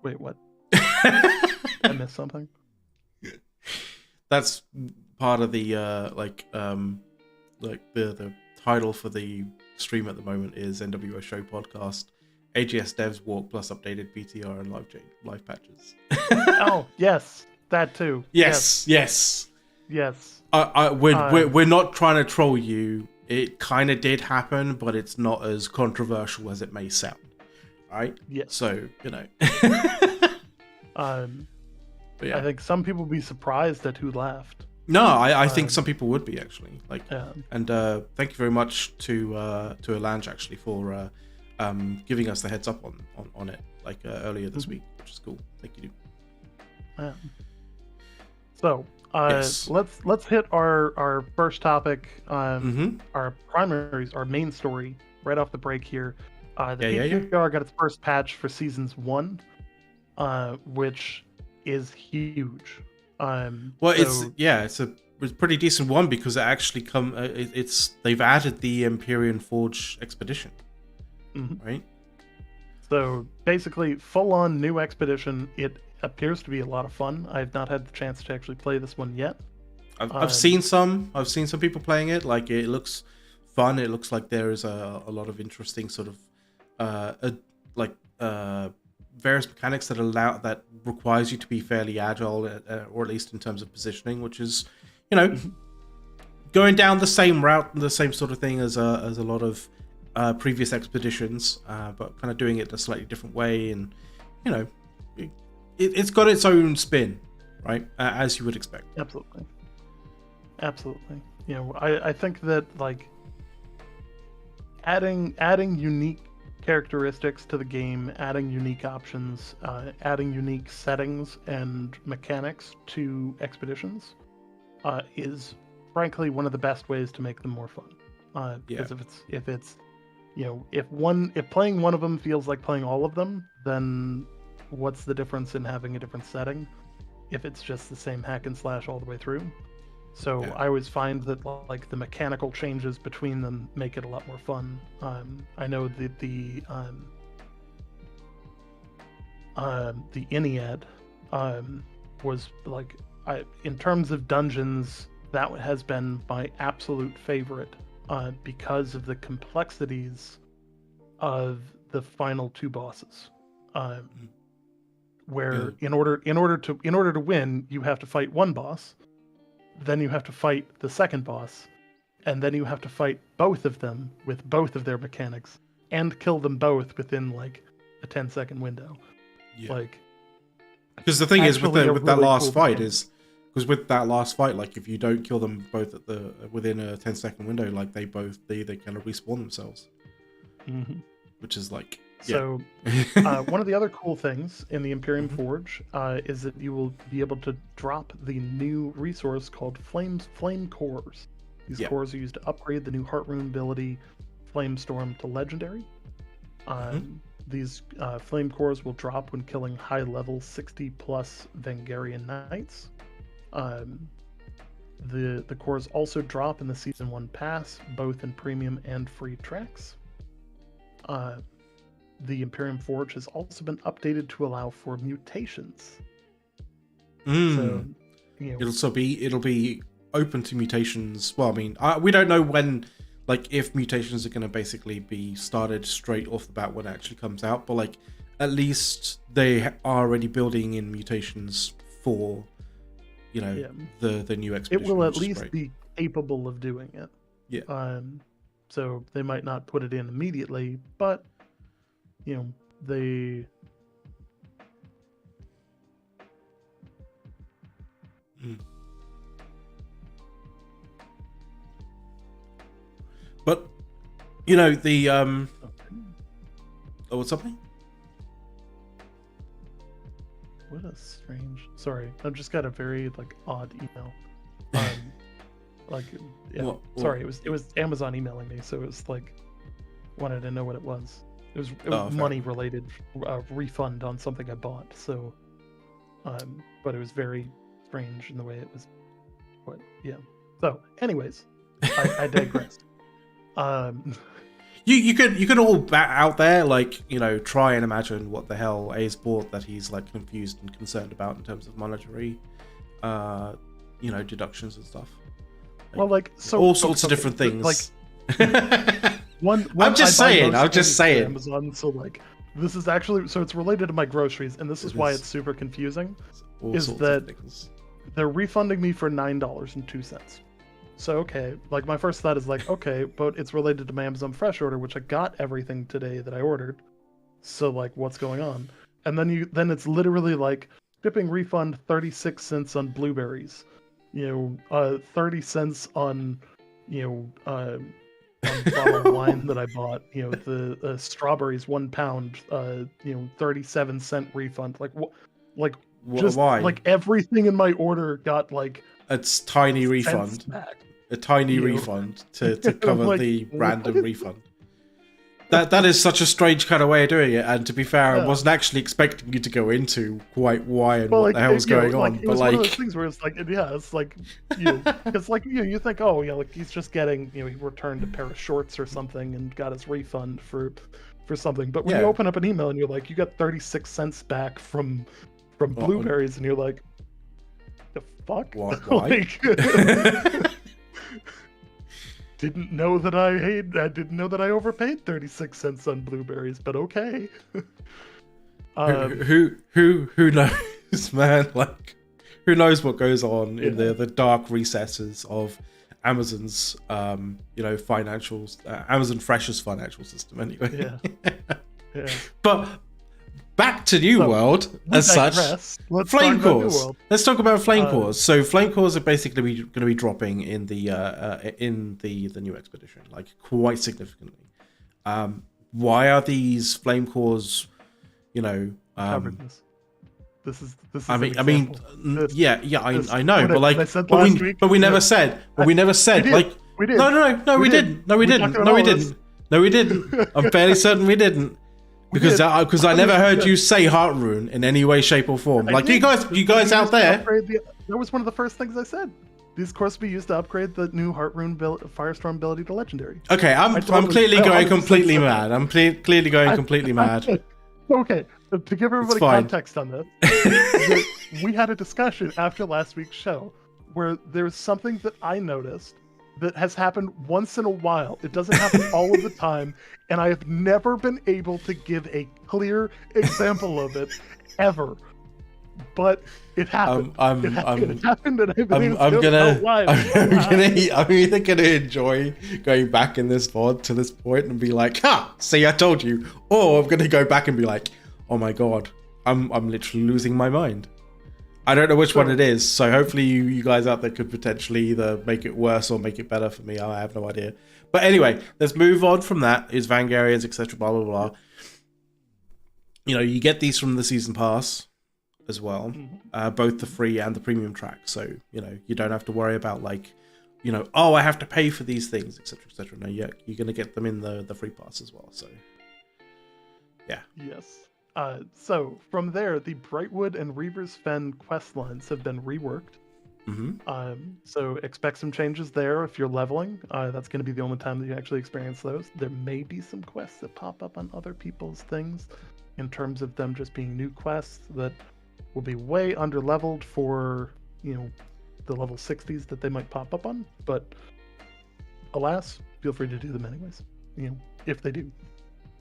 Wait, what? I missed something. That's part of the the title for the stream at the moment is NWO Show Podcast. AGS devs walk plus updated PTR and live patches. Oh yes, that too. Yes. We're not trying to troll you. It kind of did happen, but it's not as controversial as it may sound. Right? Yes. So you know. But yeah. I think some people will be surprised at who left. No, I think some people would be actually. Like, yeah. And thank you very much to Elange actually for giving us the heads up on it like earlier this week, which is cool. Thank you. Yeah. So yes. let's hit our first topic, our primaries, our main story right off the break here. The PTR got its first patch for seasons 1, which is huge. It's a pretty decent one because it actually they've added the Empyrean Forge expedition, right? So basically, full-on new expedition. It appears to be a lot of fun. I've not had the chance to actually play this one yet. I've seen some people playing it. Like, it looks fun. It looks like there is a lot of interesting sort of various mechanics that requires you to be fairly agile, or at least in terms of positioning, which is, you know, going down the same route and the same sort of thing as a lot of previous expeditions, but kind of doing it a slightly different way. And you know, it's got its own spin, right? As you would expect. Absolutely. You know, I think that like adding unique characteristics to the game, adding unique options, adding unique settings and mechanics to expeditions is frankly one of the best ways to make them more fun. Because if it's you know, if playing one of them feels like playing all of them, then what's the difference in having a different setting if it's just the same hack and slash all the way through? So Yeah. I always find that like the mechanical changes between them make it a lot more fun. I know that the Iliad was like, in terms of dungeons, that has been my absolute favorite because of the complexities of the final two bosses. Where in order to win, you have to fight one boss, then you have to fight the second boss, and then you have to fight both of them with both of their mechanics and kill them both within like a 10-second window. Yeah. Like, because the thing is with actually a with that really last cool fight mechanic. is because with that last fight, like if you don't kill them both at the within a 10-second window, like they kind of respawn themselves, which is like So one of the other cool things in the Imperium Forge is that you will be able to drop the new resource called flame cores. These cores are used to upgrade the new heart rune ability Flamestorm to legendary. These flame cores will drop when killing high level 60 plus Vengarian knights. The cores also drop in the season 1 pass, both in premium and free tracks. The Imperium Forge has also been updated to allow for mutations. So, you know, it'll be open to mutations. Well, I mean, we don't know when, like, if mutations are going to basically be started straight off the bat when it actually comes out, but like, at least they are already building in mutations for, you know, the new expedition. It will at least be capable of doing it. Yeah. So they might not put it in immediately, but you know, they But you know the oh, what's up, mate? What a strange. Sorry, I've just got a very like odd email. Like, yeah. What? Sorry, it was Amazon emailing me, so it was like wanted to know what it was. It was money related refund on something I bought. So, but it was very strange in the way it was. What? Yeah. So, anyways, I digress. You could all out there, like, you know, try and imagine what the hell A's bought that he's like confused and concerned about in terms of monetary, you know, deductions and stuff. Like, well, like, so all sorts of different things. Like, one I'm just saying. Amazon, so like, this is actually, so it's related to my groceries, and this is why it's super confusing. Is that they're refunding me for $9.02. So, okay, like my first thought is like, okay, but it's related to my Amazon Fresh order, which I got everything today that I ordered. So like, what's going on? And then it's literally like shipping refund 36 cents on blueberries, you know, 30 cents on, you know, on bottle of wine that I bought, you know, the strawberries 1 pound, you know, 37-cent refund. Like what? Like just why? Like everything in my order got like it's tiny refund. Back. A tiny refund to cover like, the random refund. That is such a strange kind of way of doing it. And to be fair, I wasn't actually expecting you to go into quite why and what the hell was going on. But like, one of those things where it's like, yeah, it's like, you know, it's like, you think, oh, yeah, like he's just getting, you know, he returned a pair of shorts or something and got his refund for something. But when you open up an email and you're like, you got 36 cents back from blueberries, and you're like, the fuck? Why? Like, didn't know that I overpaid 36 cents on blueberries, but okay. Who knows, man? Like, who knows what goes on in the dark recesses of Amazon's, you know, financials, Amazon Fresh's financial system, anyway. Yeah. But back to New World as such. Flame cores. Let's talk about flame cores. So flame cores are basically going to be dropping in the new expedition, like quite significantly. Why are these flame cores? You know, covered this. This is. I mean, I know, but like, but we never said. We did. No, we didn't. No, we didn't. I'm fairly certain we didn't. Because I never heard you say heart rune in any way, shape, or form. Like, you guys out there. That was one of the first things I said. These quests will be used to upgrade the new Heartrune Firestorm ability to legendary. Okay, I'm clearly going completely mad. I'm clearly going completely mad. Okay, to give everybody context on this, we had a discussion after last week's show where there's something that I noticed that has happened once in a while. It doesn't happen all of the time, and I have never been able to give a clear example of it ever. But it happened. It happened, and I'm either gonna enjoy going back in this VOD to this point and be like, "Ha! See, I told you," or I'm gonna go back and be like, "Oh my god, I'm literally losing my mind." I don't know which one it is, so hopefully you guys out there could potentially either make it worse or make it better for me. I have no idea. But anyway, let's move on from that. Is Vangarians, etc. Blah blah blah. You know, you get these from the season pass as well, both the free and the premium tracks. So you know you don't have to worry about like, you know, oh I have to pay for these things, etc. etc. No, you're gonna get them in the free pass as well. So yeah. Yes. So from there, the Brightwood and Reaver's Fen quest lines have been reworked. So expect some changes there if you're leveling. That's going to be the only time that you actually experience those. There may be some quests that pop up on other people's things in terms of them just being new quests that will be way under leveled for, you know, the level 60s that they might pop up on. But alas, feel free to do them anyways, you know, if they do.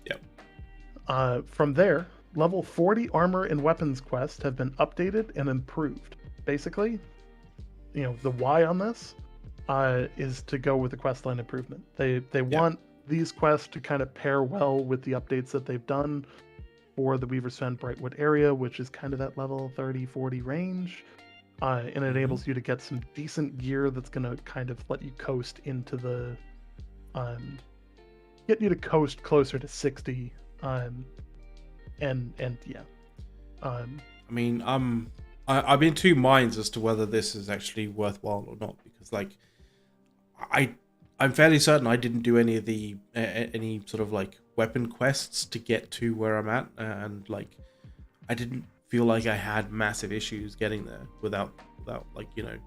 Yep. From there, level 40 armor and weapons quests have been updated and improved. Basically, you know, the why on this is to go with the questline improvement. They want these quests to kind of pair well with the updates that they've done for the Weaver's Fen Brightwood area, which is kind of that level 30-40 range. And it enables you to get some decent gear that's going to kind of let you coast into the... get you to coast closer to 60. And yeah. I mean, I'm in two minds as to whether this is actually worthwhile or not, because like I'm fairly certain I didn't do any of the any sort of like weapon quests to get to where I'm at, and like I didn't feel like I had massive issues getting there without like, you know,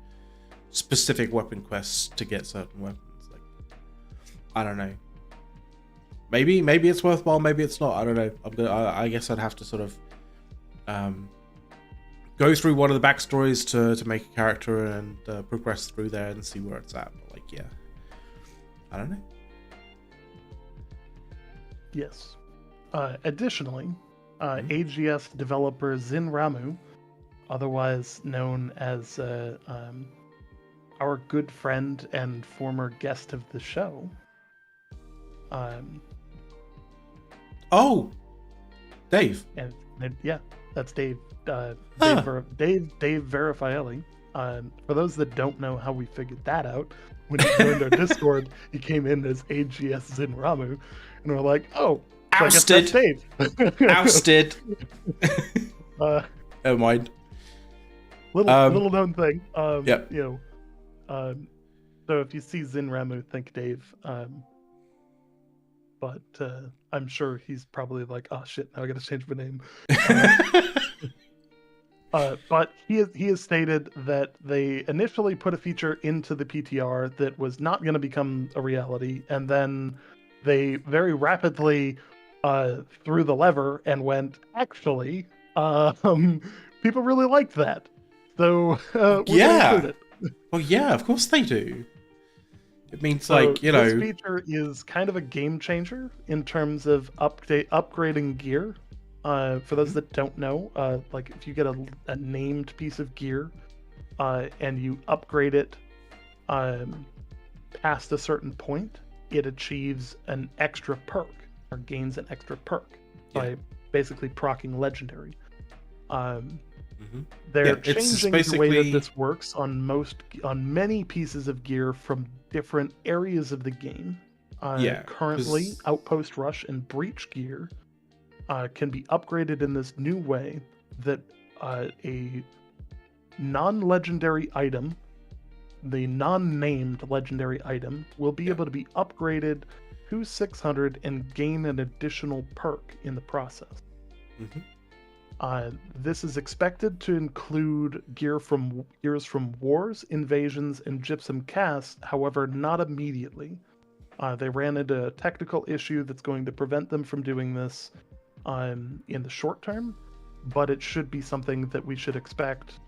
specific weapon quests to get certain weapons. Like, I don't know. Maybe it's worthwhile, maybe it's not. I don't know. I guess I'd have to sort of go through one of the backstories to make a character and progress through there and see where it's at. But like, yeah, I don't know. Yes. Additionally, AGS developer Zin Ramu, otherwise known as our good friend and former guest of the show. Oh, Dave. And yeah, that's Dave. Dave Verifielli. For those that don't know how we figured that out, when he joined our Discord, he came in as AGS Zin Ramu, and we're like, oh, ousted. So I guess that's Dave. Ousted. Never mind. Little known thing. Yep. You know, so if you see Zin Ramu, think Dave. But I'm sure he's probably like, oh shit, now I gotta change my name. But he has stated that they initially put a feature into the PTR that was not going to become a reality, and then they very rapidly threw the lever and went, actually, people really liked that. So we're gonna include it. Well, yeah, of course they do. It means, so like, you know... This feature is kind of a game changer in terms of upgrading gear. For those that don't know, like if you get a named piece of gear and you upgrade it past a certain point, it achieves an extra perk or gains an extra perk by basically proccing legendary. They're changing the way that this works on many pieces of gear from different areas of the game. Currently, Outpost Rush and Breach gear can be upgraded in this new way that a non-legendary item, the non-named legendary item, will be able to be upgraded to 600 and gain an additional perk in the process. This is expected to include gears from wars, invasions, and gypsum casts. However, not immediately. They ran into a technical issue that's going to prevent them from doing this in the short term, but it should be something that we should expect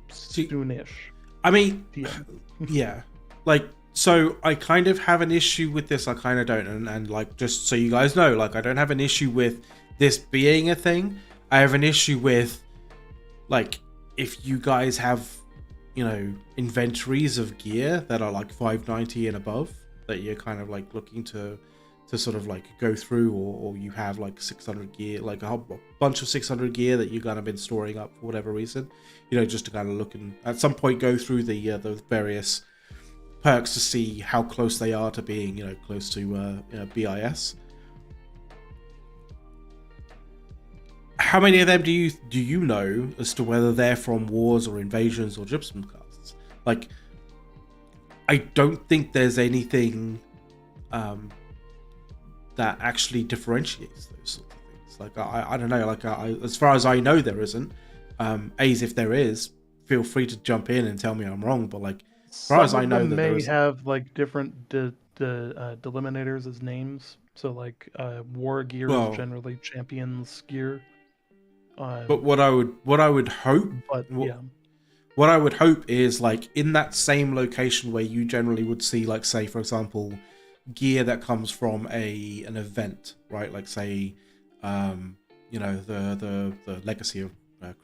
soonish. I mean, yeah, like, so I kind of have an issue with this. I kind of don't, and like, just so you guys know, like, I don't have an issue with this being a thing. I have an issue with, like, if you guys have, you know, inventories of gear that are like 590 and above that you're kind of like looking to sort of like go through, or you have like 600 gear, like a whole bunch of 600 gear that you kind of been storing up for whatever reason, you know, just to kind of look and at some point go through the various perks to see how close they are to being, you know, close to you know, BIS. How many of them do you know as to whether they're from wars or invasions or gypsum casts? Like, I don't think there's anything that actually differentiates those sorts of things. Like, I don't know. Like, as far as I know, there isn't. A's, if there is, feel free to jump in and tell me I'm wrong. But like, as far as I know, that there may have like different delimitors as names. So like, war gear is generally champions gear. But what I would hope, what I would hope is like in that same location where you generally would see, like, say for example, gear that comes from an event, right? Like, say, you know, the legacy of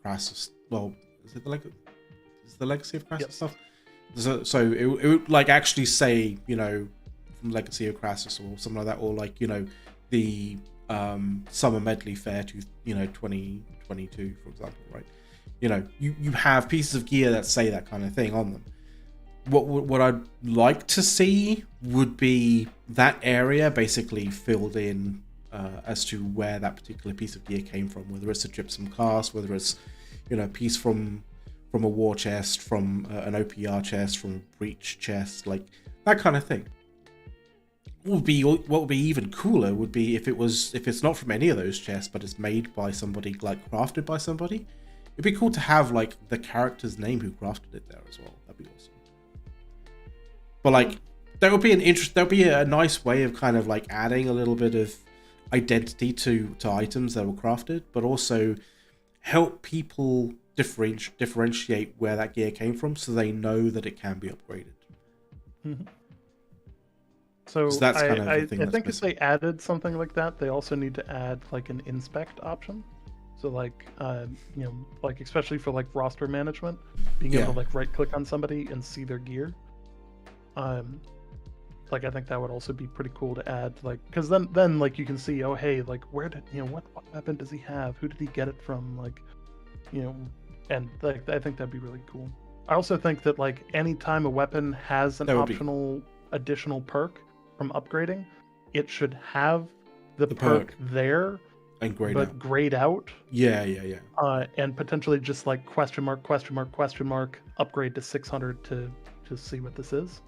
Crassus. Well, is it the legacy of Crassus stuff? So it would like actually say, you know, from Legacy of Crassus or something like that, or like, you know, the Summer Medley Fair to, you know, 2022, for example, right? You know, you have pieces of gear that say that kind of thing on them. What I'd like to see would be that area basically filled in as to where that particular piece of gear came from, whether it's a gypsum cast, whether it's, you know, a piece from a war chest, from an OPR chest, from a breach chest, like that kind of thing. What would be even cooler would be if it's not from any of those chests, but it's made by somebody, like crafted by somebody. It'd be cool to have like the character's name who crafted it there as well. That'd be awesome. But like, that would be a nice way of kind of like adding a little bit of identity to items that were crafted, but also help people differentiate where that gear came from, so they know that it can be upgraded. Mm-hmm. So that's kind of the thing. I think if they added something like that, they also need to add like an inspect option. So like, you know, like especially for like roster management, being able to like right click on somebody and see their gear. Like I think that would also be pretty cool to add, like, because then like you can see, oh hey, like where did, you know, what weapon does he have? Who did he get it from? Like, you know, and like I think that'd be really cool. I also think that like anytime a weapon has an optional additional perk from upgrading, it should have the perk there and grayed out. Yeah. And potentially just like question mark upgrade to 600 to see what this is,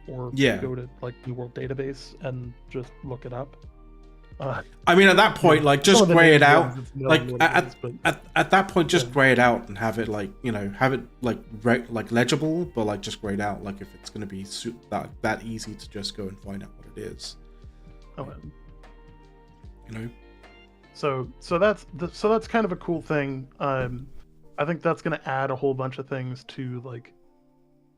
or go to like New World Database and just look it up. I mean, at that point, like, just gray it out. Like, at that point, just gray it out and have it, like, you know, have it, like, legible, but, like, just grayed out. Like, if it's going to be that easy to just go and find out what it is. Okay. You know? So that's kind of a cool thing. I think that's going to add a whole bunch of things to, like,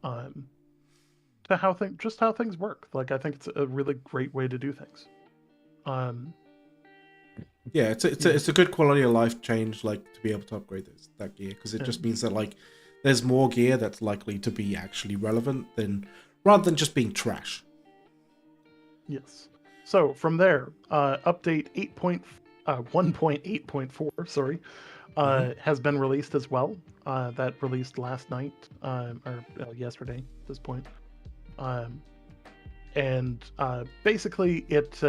to how things work. Like, I think it's a really great way to do things. Yeah, it's a good quality of life change, like, to be able to upgrade that gear, because it just means that, like, there's more gear that's likely to be actually relevant rather than just being trash. Yes. So from there, update 1.8.4 has been released as well. That released last night, or yesterday at this point. And basically it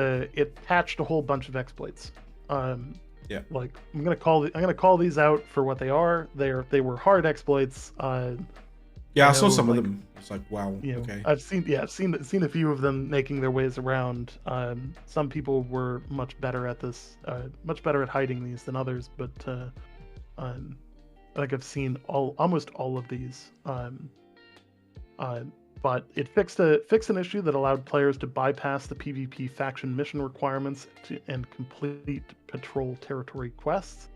patched a whole bunch of exploits. Like I'm gonna call these out for what they are. They were hard exploits. Yeah, I I saw know, some of like, them. It's like, wow, you know, okay. I've seen a few of them making their ways around. Some people were much better at this, much better at hiding these than others, but um, like I've seen almost all of these. Uh, but it fixed an issue that allowed players to bypass the PvP faction mission requirements and complete patrol territory quests,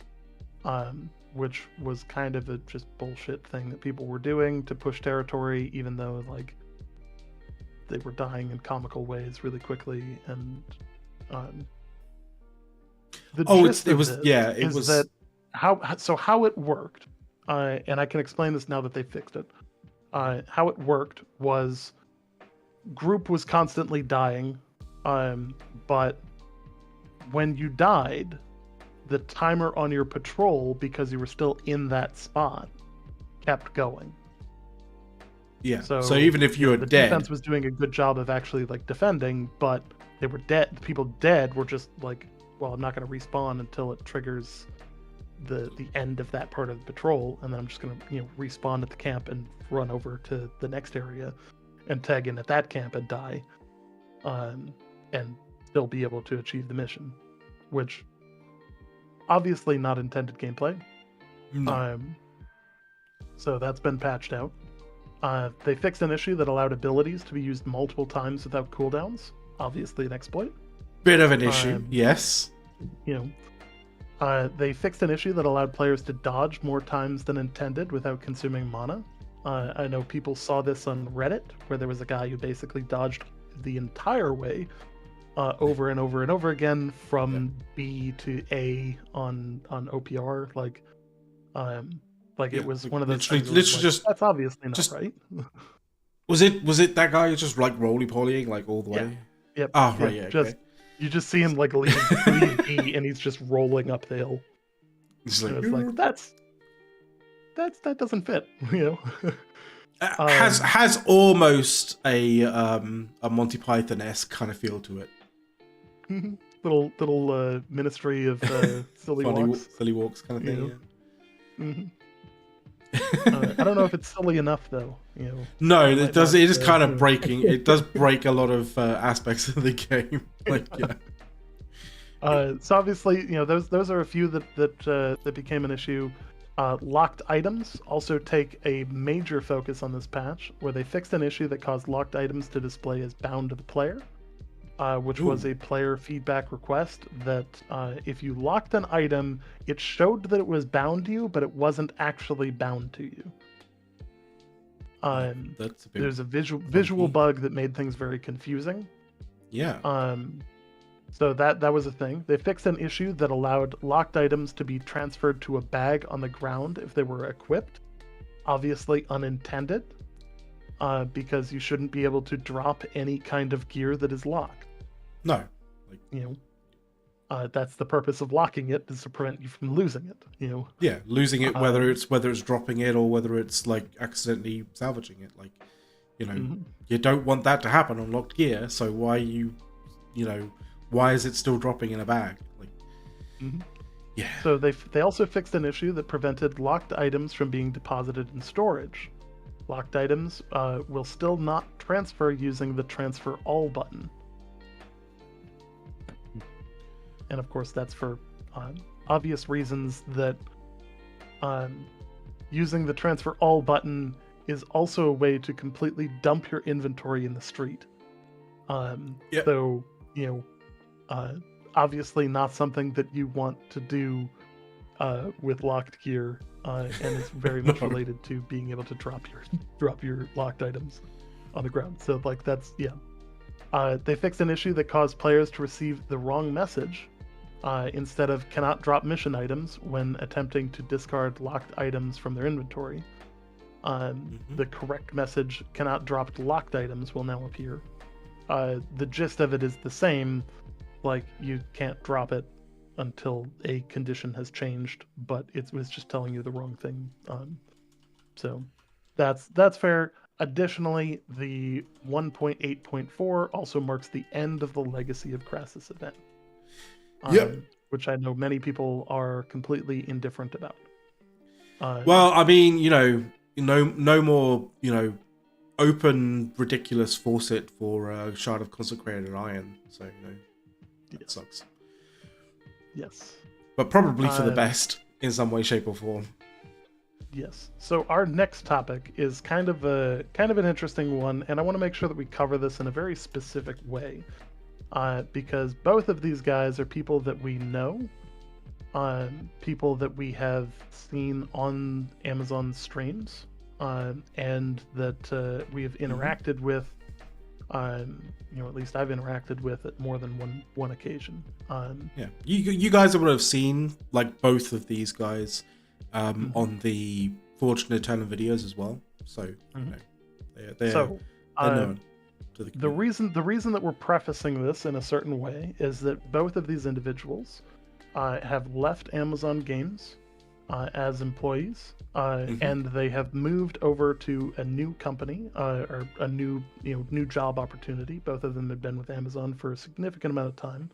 which was kind of a just bullshit thing that people were doing to push territory, even though like they were dying in comical ways really quickly. And the gist It of was, this yeah, it is was. that how it worked, and I can explain this now that they fixed it. How it worked was group was constantly dying, but when you died, the timer on your patrol, because you were still in that spot, kept going. Yeah. So, So even if you were the dead, defense was doing a good job of actually like defending, but they were dead. The people dead were just like, well, I'm not going to respawn until it triggers the end of that part of the patrol, and then I'm just going to respawn at the camp and run over to the next area and tag in at that camp and die, and still be able to achieve the mission, which obviously not intended gameplay. no. So that's been patched out. They fixed an issue that allowed abilities to be used multiple times without cooldowns. Obviously an exploit. Bit of an issue, yes. They fixed an issue that allowed players to dodge more times than intended without consuming mana. I know people saw this on Reddit, where there was a guy who basically dodged the entire way over and over and over again from B to A on OPR. It was one of those things. Literally just That's obviously not just right. was it that guy who's just like roly polying like all the way? Yep. Oh right, yeah. Just okay. you just see him like leave B and he's just rolling up the hill. It's And it's like that doesn't fit, has almost a Monty Python-esque kind of feel to it. little Ministry of Silly Walks. Silly walks kind of thing. Yeah. Mm-hmm. I don't know if it's silly enough though. No, it does. It is kind of breaking. It does break a lot of aspects of the game. So obviously, those are a few that became an issue. Locked items also take a major focus on this patch, where they fixed an issue that caused locked items to display as bound to the player, which was a player feedback request that if you locked an item, it showed that it was bound to you, but it wasn't actually bound to you. There's a visual bug that made things very confusing. Yeah. So that was a thing. They fixed an issue that allowed locked items to be transferred to a bag on the ground if they were equipped. Obviously unintended, because you shouldn't be able to drop any kind of gear that is locked. No. That's the purpose of locking it, is to prevent you from losing it. Yeah, losing it, whether it's dropping it or whether it's like accidentally salvaging it. You don't want that to happen on locked gear. So why why is it still dropping in a bag? Yeah. So they also fixed an issue that prevented locked items from being deposited in storage. Locked items will still not transfer using the transfer all button. And of course that's for obvious reasons that using the transfer all button is also a way to completely dump your inventory in the street. So, obviously not something that you want to do with locked gear, and it's very much related to being able to drop your locked items on the ground. So that's they fixed an issue that caused players to receive the wrong message. Instead of cannot drop mission items when attempting to discard locked items from their inventory. The correct message, cannot drop locked items, will now appear. The gist of it is the same, you can't drop it until a condition has changed, but it was just telling you the wrong thing. So that's fair. Additionally, the 1.8.4 also marks the end of the Legacy of Crassus event. Which I know many people are completely indifferent about. Well, I mean, no more, open ridiculous faucet for Shard of Consecrated Iron. So that sucks. Yes. But probably for the best in some way, shape, or form. Yes. So our next topic is kind of an interesting one, and I want to make sure that we cover this in a very specific way, because both of these guys are people that we know, people that we have seen on Amazon streams, and that we have interacted with. At least I've interacted with at more than one occasion. Yeah, you guys would have seen like both of these guys on the Forged and Eternal videos as well. So they're known to the community. The reason that we're prefacing this in a certain way is that both of these individuals have left Amazon Games as employees, and they have moved over to a new company, or a new job opportunity. Both of them have been with Amazon for a significant amount of time.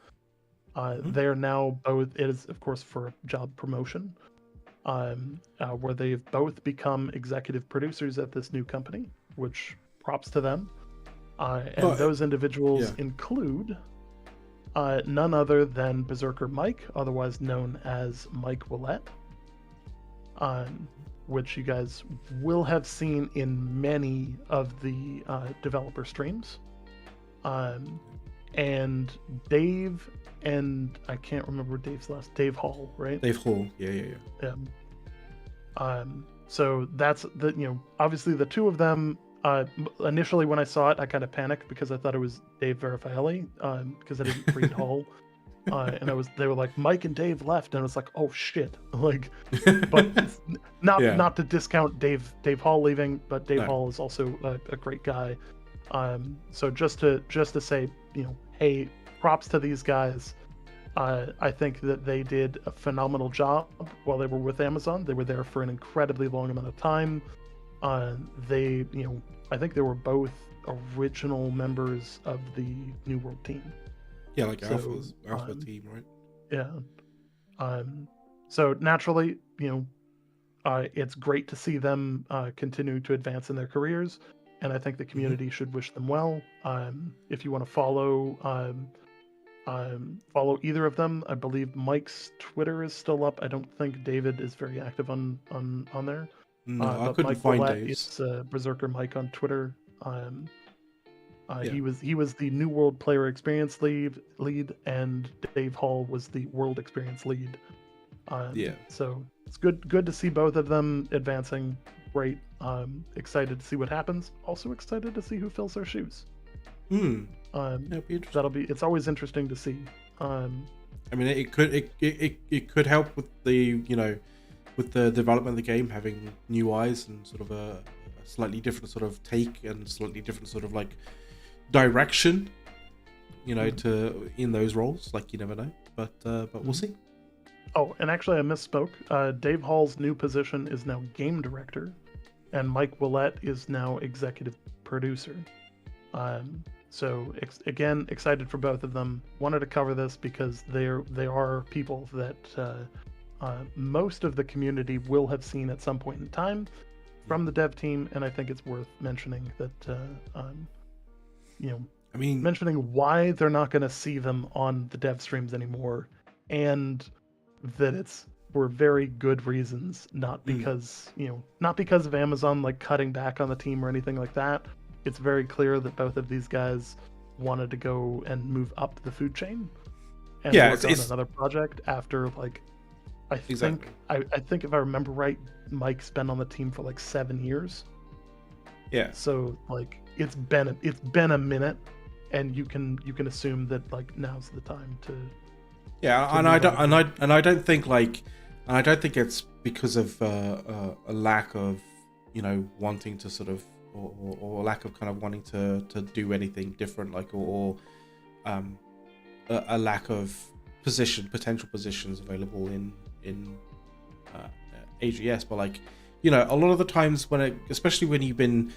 They are now both. It is of course for a job promotion, where they've both become executive producers at this new company, which props to them. And those individuals include none other than Berserker Mike, otherwise known as Mike Willette, which you guys will have seen in many of the developer streams. And Dave, and I can't remember Dave's Dave Hall, right? Dave Hall, yeah. So that's obviously the two of them. Initially when I saw it, I kind of panicked because I thought it was Dave Verifielli, because I didn't read Hall. And they were like, Mike and Dave left, and I was like, oh shit, like, but not to discount Dave Hall leaving, but Dave Hall is also a great guy. So just to say, hey, props to these guys. I think that they did a phenomenal job while they were with Amazon. They were there for an incredibly long amount of time. I think they were both original members of the New World team. Yeah, like Alpha team, right? Yeah. So naturally, it's great to see them continue to advance in their careers, and I think the community should wish them well. If you want to follow either of them, I believe Mike's Twitter is still up. I don't think David is very active on there. No, I but couldn't Mike find Willette Dave's. is Berserker Mike on Twitter. He was the New World Player Experience lead, and Dave Hall was the World Experience lead. So it's good to see both of them advancing. Great. Excited to see what happens. Also excited to see who fills their shoes. That'll be interesting. It's always interesting to see. I mean, it could help with the with the development of the game, having new eyes and sort of a slightly different sort of take and slightly different sort of like direction, to in those roles. Like, you never know, but we'll see. Oh, and actually I misspoke. Dave Hall's new position is now game director, and Mike Willette is now executive producer. So again, excited for both of them. Wanted to cover this because they are people that most of the community will have seen at some point in time from the dev team, and I think it's worth mentioning that mentioning why they're not going to see them on the dev streams anymore, and that it's for very good reasons, not because not because of Amazon like cutting back on the team or anything like that. It's very clear that both of these guys wanted to go and move up the food chain and work on another project after I think if I remember right, Mike's been on the team for like 7 years. Yeah. So it's been a minute, and you can assume that now's the time to. Yeah, and I don't think it's because of a lack of wanting to sort of or a lack of kind of wanting to do anything different, or a lack of potential positions available in AGS, but a lot of the times especially when you've been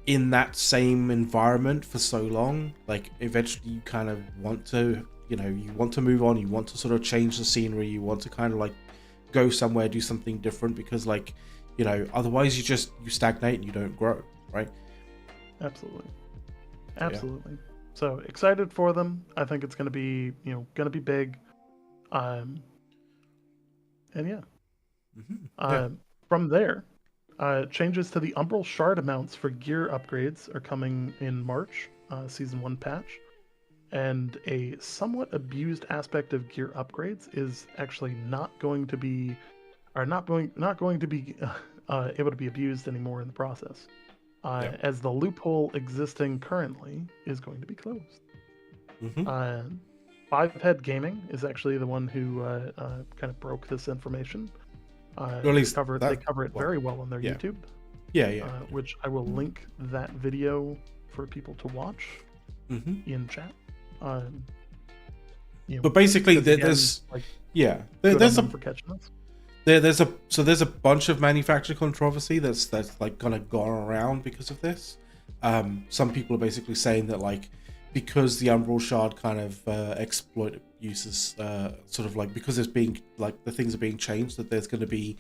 in that same environment for so long, eventually you kind of want to you want to move on, you want to sort of change the scenery, you want to kind of go somewhere, do something different, because You know, otherwise you stagnate and you don't grow, right? Absolutely. Yeah. Absolutely. So excited for them. I think it's going to be, going to be big. And yeah. Yeah. From there, changes to the Umbral Shard amounts for gear upgrades are coming in March, Season 1 patch. And a somewhat abused aspect of gear upgrades is actually not going to be able to be abused anymore in the process, as the loophole existing currently is going to be closed. Five Head Gaming is actually the one who kind of broke this information. Or at least they cover it very well on their YouTube. Which I will link that video for people to watch in chat. But basically, there's there's for catching us. There's a bunch of manufacturer controversy that's like kind of gone around because of this. Some people are basically saying that like because the Umbral Shard kind of exploit uses sort of like because it's being like the things are being changed, that there's going to be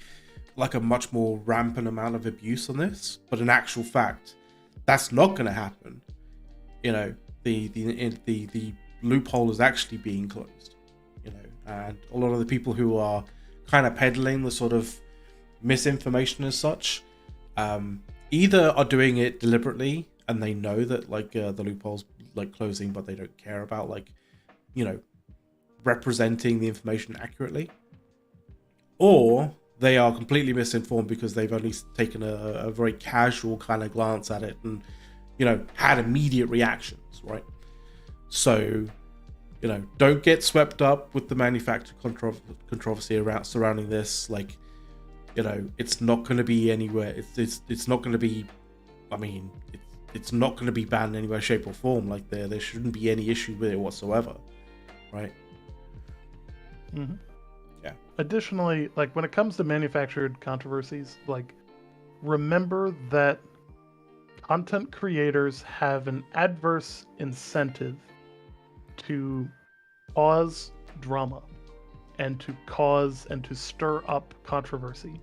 like a much more rampant amount of abuse on this. But in actual fact, that's not going to happen. You know, the loophole is actually being closed. You know, and a lot of the people who are kind of peddling the sort of misinformation as such, either are doing it deliberately and they know that like the loophole's like closing, but they don't care about like, you know, representing the information accurately, or they are completely misinformed because they've only taken a very casual kind of glance at it and, you know, had immediate reactions, right? So, you know, don't get swept up with the manufacturer controversy around surrounding this. Like, you know, it's not going to be anywhere. It's not going to be. I mean, it's not going to be banned in any way, shape, or form. Like there shouldn't be any issue with it whatsoever, right? Yeah. Additionally, like when it comes to manufactured controversies, like remember that content creators have an adverse incentive to cause drama and to stir up controversy.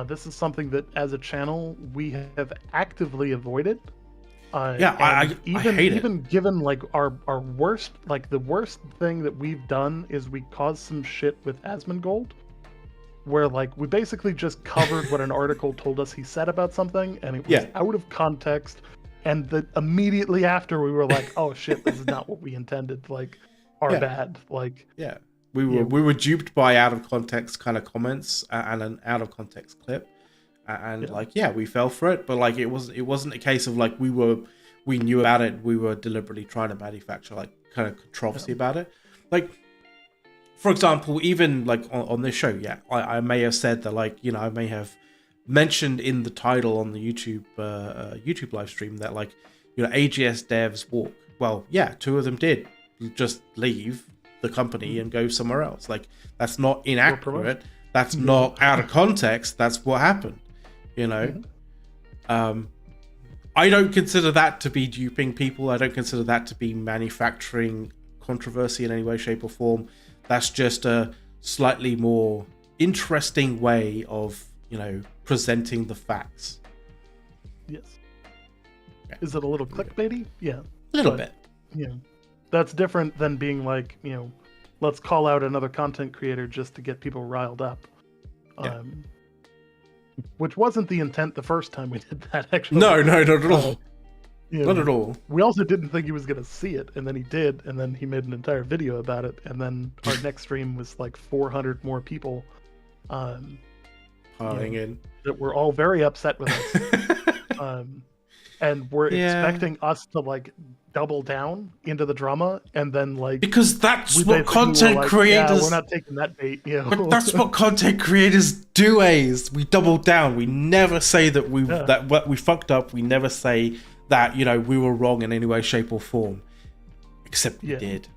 This is something that as a channel we have actively avoided. I hate even given like our worst, like the worst thing that we've done is we caused some shit with Asmongold, where like we basically just covered what an article told us he said about something and it was out of context, and that immediately after we were like, oh shit, this is not what we intended, like our bad. Like we were duped by out of context kind of comments and an out of context clip, and we fell for it. But like it wasn't a case of like we knew about it, we were deliberately trying to manufacture like kind of controversy about it. Like, for example, even like on this show, I may have said that, like, you know, I may have mentioned in the title on the YouTube live stream that, like, you know, AGS devs walk. Well, yeah, 2 of them did just leave the company and go somewhere else. Like, that's not inaccurate. That's not out of context. That's what happened. You know, I don't consider that to be duping people. I don't consider that to be manufacturing controversy in any way, shape, or form. That's just a slightly more interesting way of, you know, presenting the facts. Yes. Yeah. Is it a little clickbaity? Yeah. A little bit. Yeah. That's different than being like, you know, let's call out another content creator just to get people riled up. Which wasn't the intent the first time we did that, actually. No, not at all. Not at all. We also didn't think he was going to see it, and then he did, and then he made an entire video about it, and then our next stream was like 400 more people piling in that were all very upset with us. And we're expecting us to like double down into the drama, and then like, because that's what content creators, we're not taking that bait, you know. But that's what content creators do. We double down. We never say that we fucked up. We never say that, you know, we were wrong in any way, shape, or form, except we did.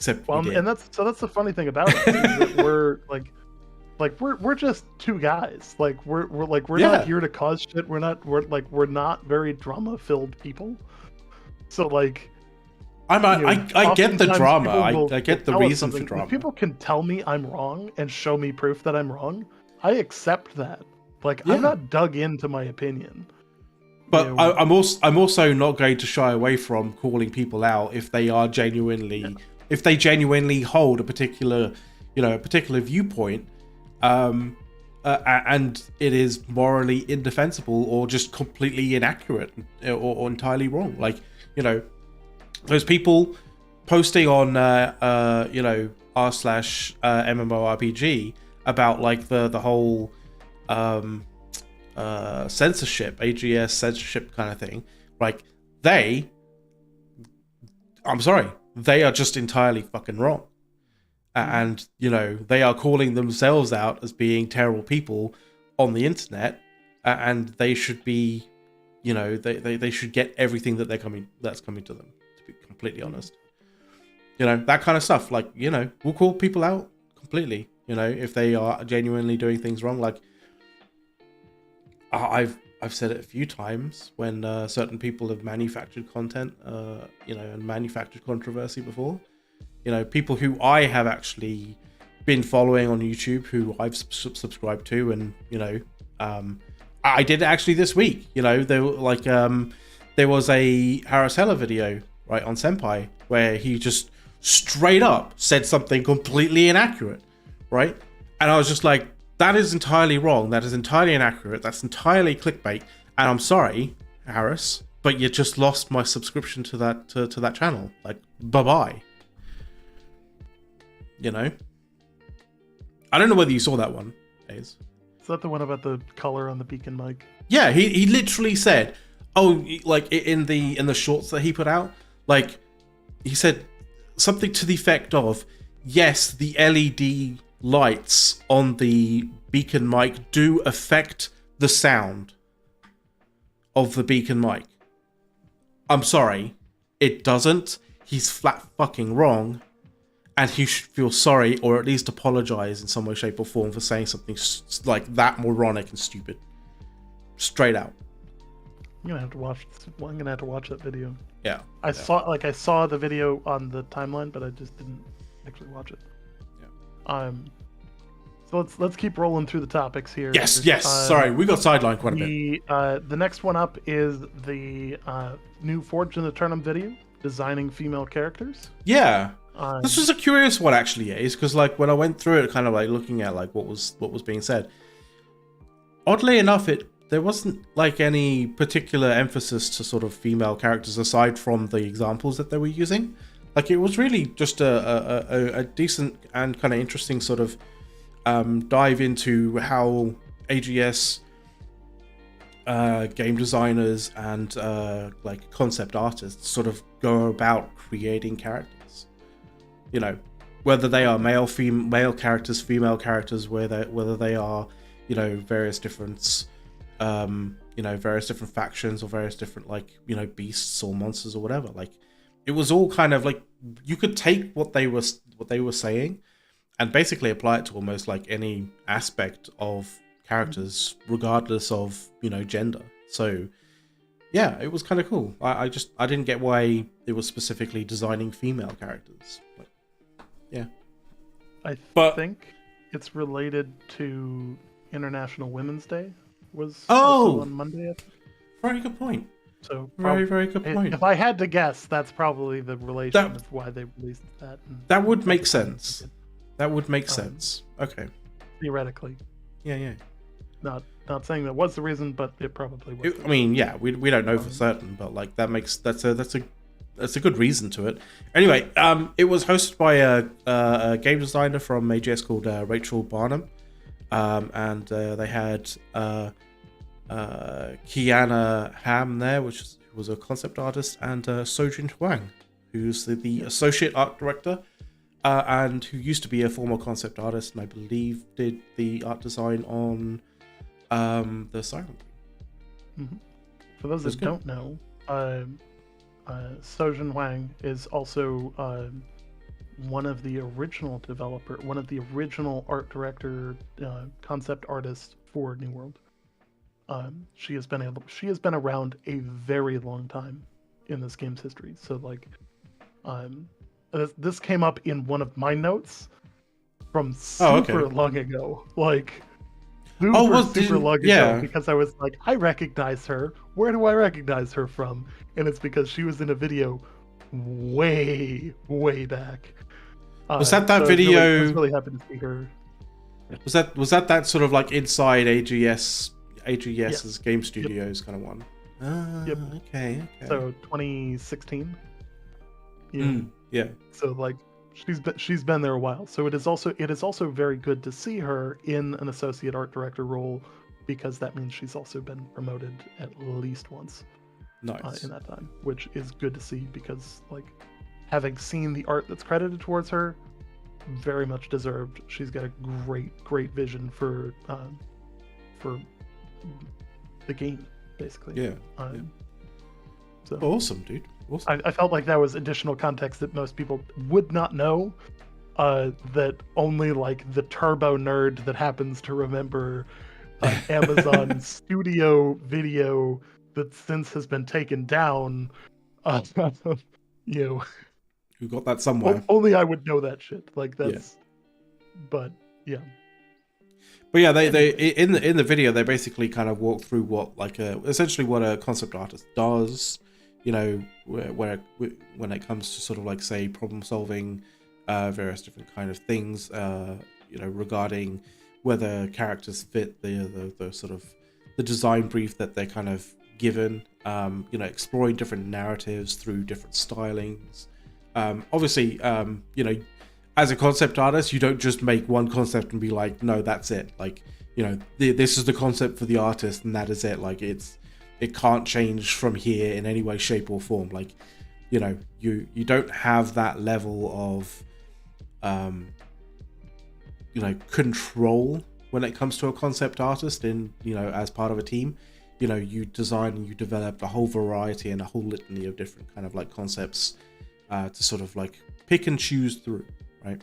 We did. And that's the funny thing about it, is that we're we're just 2 guys. Like we're not here to cause shit. We're not very drama filled people. So like, I get the drama. I get the reason for drama. If people can tell me I'm wrong and show me proof that I'm wrong, I accept that. Like, Yeah. I'm not dug into my opinion. But You know, I'm also not going to shy away from calling people out if they are genuinely, if they genuinely hold a particular, a particular viewpoint, and it is morally indefensible or just completely inaccurate or entirely wrong. Like, those people posting on r/MMORPG about like the whole censorship, AGS censorship kind of thing. Like, I'm sorry, they are just entirely fucking wrong. And they are calling themselves out as being terrible people on the internet, and they should be, they should get everything that's coming to them, to be completely honest. That kind of stuff. Like, we'll call people out completely, if they are genuinely doing things wrong. Like, I've said it a few times when certain people have manufactured content, and manufactured controversy before. People who I have actually been following on YouTube, who I've subscribed to, and I did actually this week. There was a Harris Heller video right on Senpai where he just straight up said something completely inaccurate, right? And I was just like, that is entirely wrong. That is entirely inaccurate. That's entirely clickbait. And I'm sorry, Harris, but you just lost my subscription to that channel. Like, bye-bye. I don't know whether you saw that one, Ace. is that the one about the color on the beacon mic? Yeah, he literally said, like in the shorts that he put out, like he said something to the effect of, yes, the LED lights on the beacon mic do affect the sound of the beacon mic. I'm sorry, it doesn't. He's flat fucking wrong, and he should feel sorry or at least apologize in some way, shape, or form for saying something like that moronic and stupid. Straight out. I'm gonna have to watch. I'm gonna have to watch that video. Yeah. I saw the video on the timeline, but I just didn't actually watch it. Yeah. So let's keep rolling through the topics here. Yes. Sorry, we got sidelined quite a bit. The next one up is the new Forged in Eternum video, designing female characters. Yeah. This was a curious one, actually, Ace, because like when I went through it, kind of like looking at like what was being said. Oddly enough, there wasn't like any particular emphasis to sort of female characters aside from the examples that they were using. Like, it was really just a decent and kind of interesting sort of dive into how AGS game designers and like concept artists sort of go about creating characters. Whether they are male characters, female characters, whether they are, various different various different factions or various different like, beasts or monsters or whatever. Like, it was all kind of like, you could take what they were saying and basically apply it to almost like any aspect of characters, regardless of, gender. So yeah, it was kind of cool. I didn't get why it was specifically designing female characters, but yeah. I think it's related to International Women's Day. Was also on Monday. Very good point. So very good point. If I had to guess, that's probably the relation of why they released that. That would make sense. That would make sense. Okay. Theoretically. Yeah. Not saying that was the reason, but it probably was. I mean, yeah, we don't know for certain, but like that's a good reason to it. Anyway, it was hosted by a game designer from AGS called Rachel Barnum, and they had Kiana Ham there, which was a concept artist, and Sojin Huang, who's the associate art director, and who used to be a former concept artist, and I believe did the art design on the Siren. Mm-hmm. For those that don't know, Sojin Huang is also one of the original art director, concept artists for New World. She has been around a very long time in this game's history. So like, this came up in one of my notes from super long ago. Like, super long ago because I was like, I recognize her. Where do I recognize her from? And it's because she was in a video way back. Was that so video? I was really happy to see her. Was that sort of like inside AGS's Yes. game studios kind of one? Yep. Okay. So 2016. Yeah. So like she's been there a while. So it is also very good to see her in an associate art director role, because that means she's also been promoted at least once. Nice. In that time, which is good to see, because like having seen the art that's credited towards her, very much deserved. She's got a great vision for the game, basically. Yeah. So awesome, dude. Awesome. I felt like that was additional context that most people would not know, that only like the turbo nerd that happens to remember Amazon Studio video that since has been taken down. Who got that somewhere? Only I would know that shit. Like that's, but yeah. But yeah, they in the video they basically kind of walk through what essentially what a concept artist does. Where when it comes to sort of like, say, problem solving, various different kind of things, regarding whether characters fit the sort of the design brief that they're kind of given, exploring different narratives through different stylings. Obviously, as a concept artist, you don't just make one concept and be like, no, that's it. Like, this is the concept for the artist and that is it. Like, it can't change from here in any way, shape or form. Like, you don't have that level of, control when it comes to a concept artist as part of a team. You design and you develop a whole variety and a whole litany of different kind of like concepts to sort of like pick and choose through, right?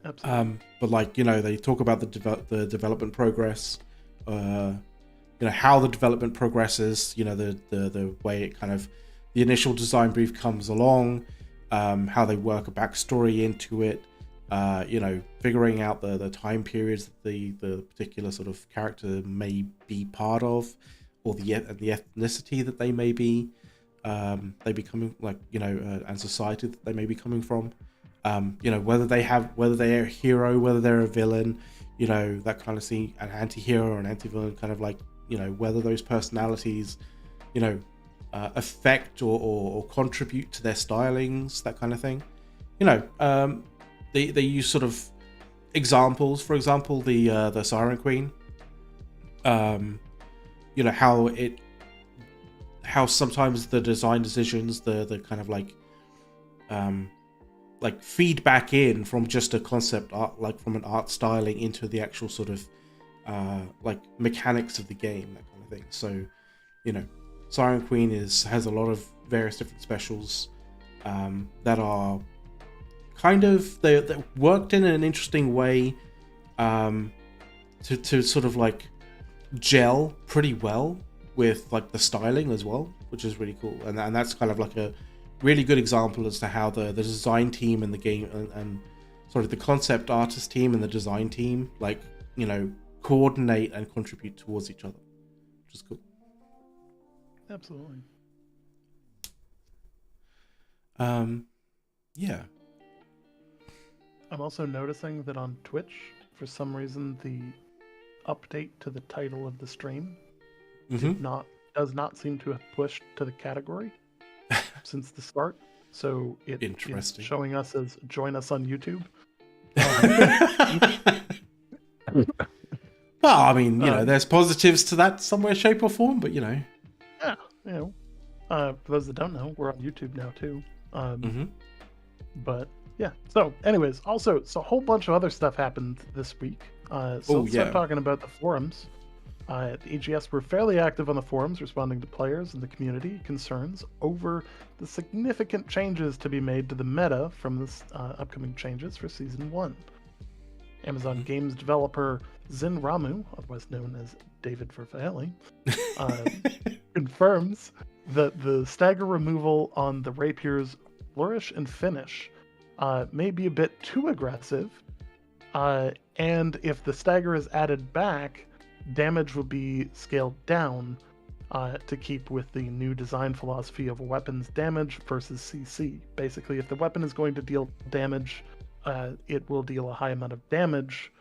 Absolutely. But like, they talk about the development progress, how the development progresses, the way it kind of, the initial design brief comes along, how they work a backstory into it, figuring out the time periods that the particular sort of character may be part of, or the ethnicity that they may be coming, like, and society that they may be coming from, whether they're a hero, whether they're a villain, that kind of thing, an anti-hero or an anti-villain, kind of like, whether those personalities, affect or contribute to their stylings, that kind of thing. They use sort of examples. For example, the Siren Queen. How sometimes the design decisions, the kind of like feedback in from just a concept art, like from an art styling into the actual sort of like mechanics of the game, that kind of thing. So, Siren Queen has a lot of various different specials that are kind of they worked in an interesting way to sort of like gel pretty well with like the styling as well, which is really cool. And that's kind of like a really good example as to how the design team and the game and sort of the concept artist team and the design team, like, coordinate and contribute towards each other, which is cool. Absolutely. Yeah. I'm also noticing that on Twitch, for some reason, the update to the title of the stream does not seem to have pushed to the category since the start. So it's showing us as join us on YouTube. Well, I mean, there's positives to that somewhere, shape or form, but Yeah, for those that don't know, we're on YouTube now too. But yeah. So, anyways, also, a whole bunch of other stuff happened this week. Let's start talking about the forums. At the AGS, we're fairly active on the forums, responding to players and the community concerns over the significant changes to be made to the meta from this upcoming changes for Season 1. Amazon Games developer Zin Ramu, otherwise known as David Verfaeli, confirms that the stagger removal on the rapiers Flourish and Finish may be a bit too aggressive, And if the stagger is added back, damage will be scaled down to keep with the new design philosophy of weapons damage versus CC. Basically, if the weapon is going to deal damage, it will deal a high amount of damage.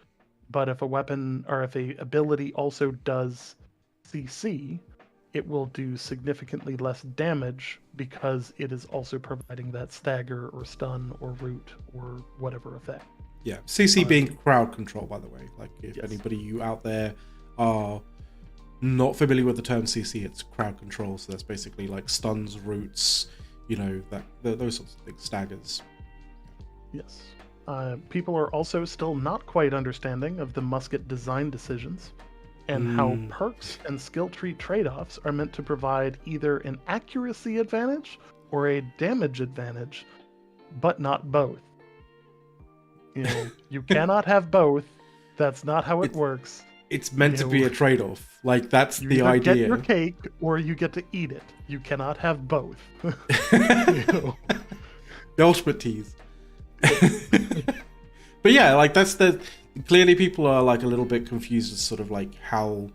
But if a weapon or if a ability also does CC, it will do significantly less damage because it is also providing that stagger or stun or root or whatever effect. Yeah, CC being crowd control, by the way. Like, if Yes. anybody you out there are not familiar with the term CC, it's crowd control. So that's basically like stuns, roots, those sorts of things, staggers. Yes. People are also still not quite understanding of the musket design decisions and how perks and skill tree trade-offs are meant to provide either an accuracy advantage or a damage advantage, but not both. You cannot have both. That's not how it works. It's meant to be a trade-off. Like, that's the either idea. Get your cake or you get to eat it. You cannot have both. The ultimate tease. But yeah, like, clearly people are like a little bit confused as sort of like how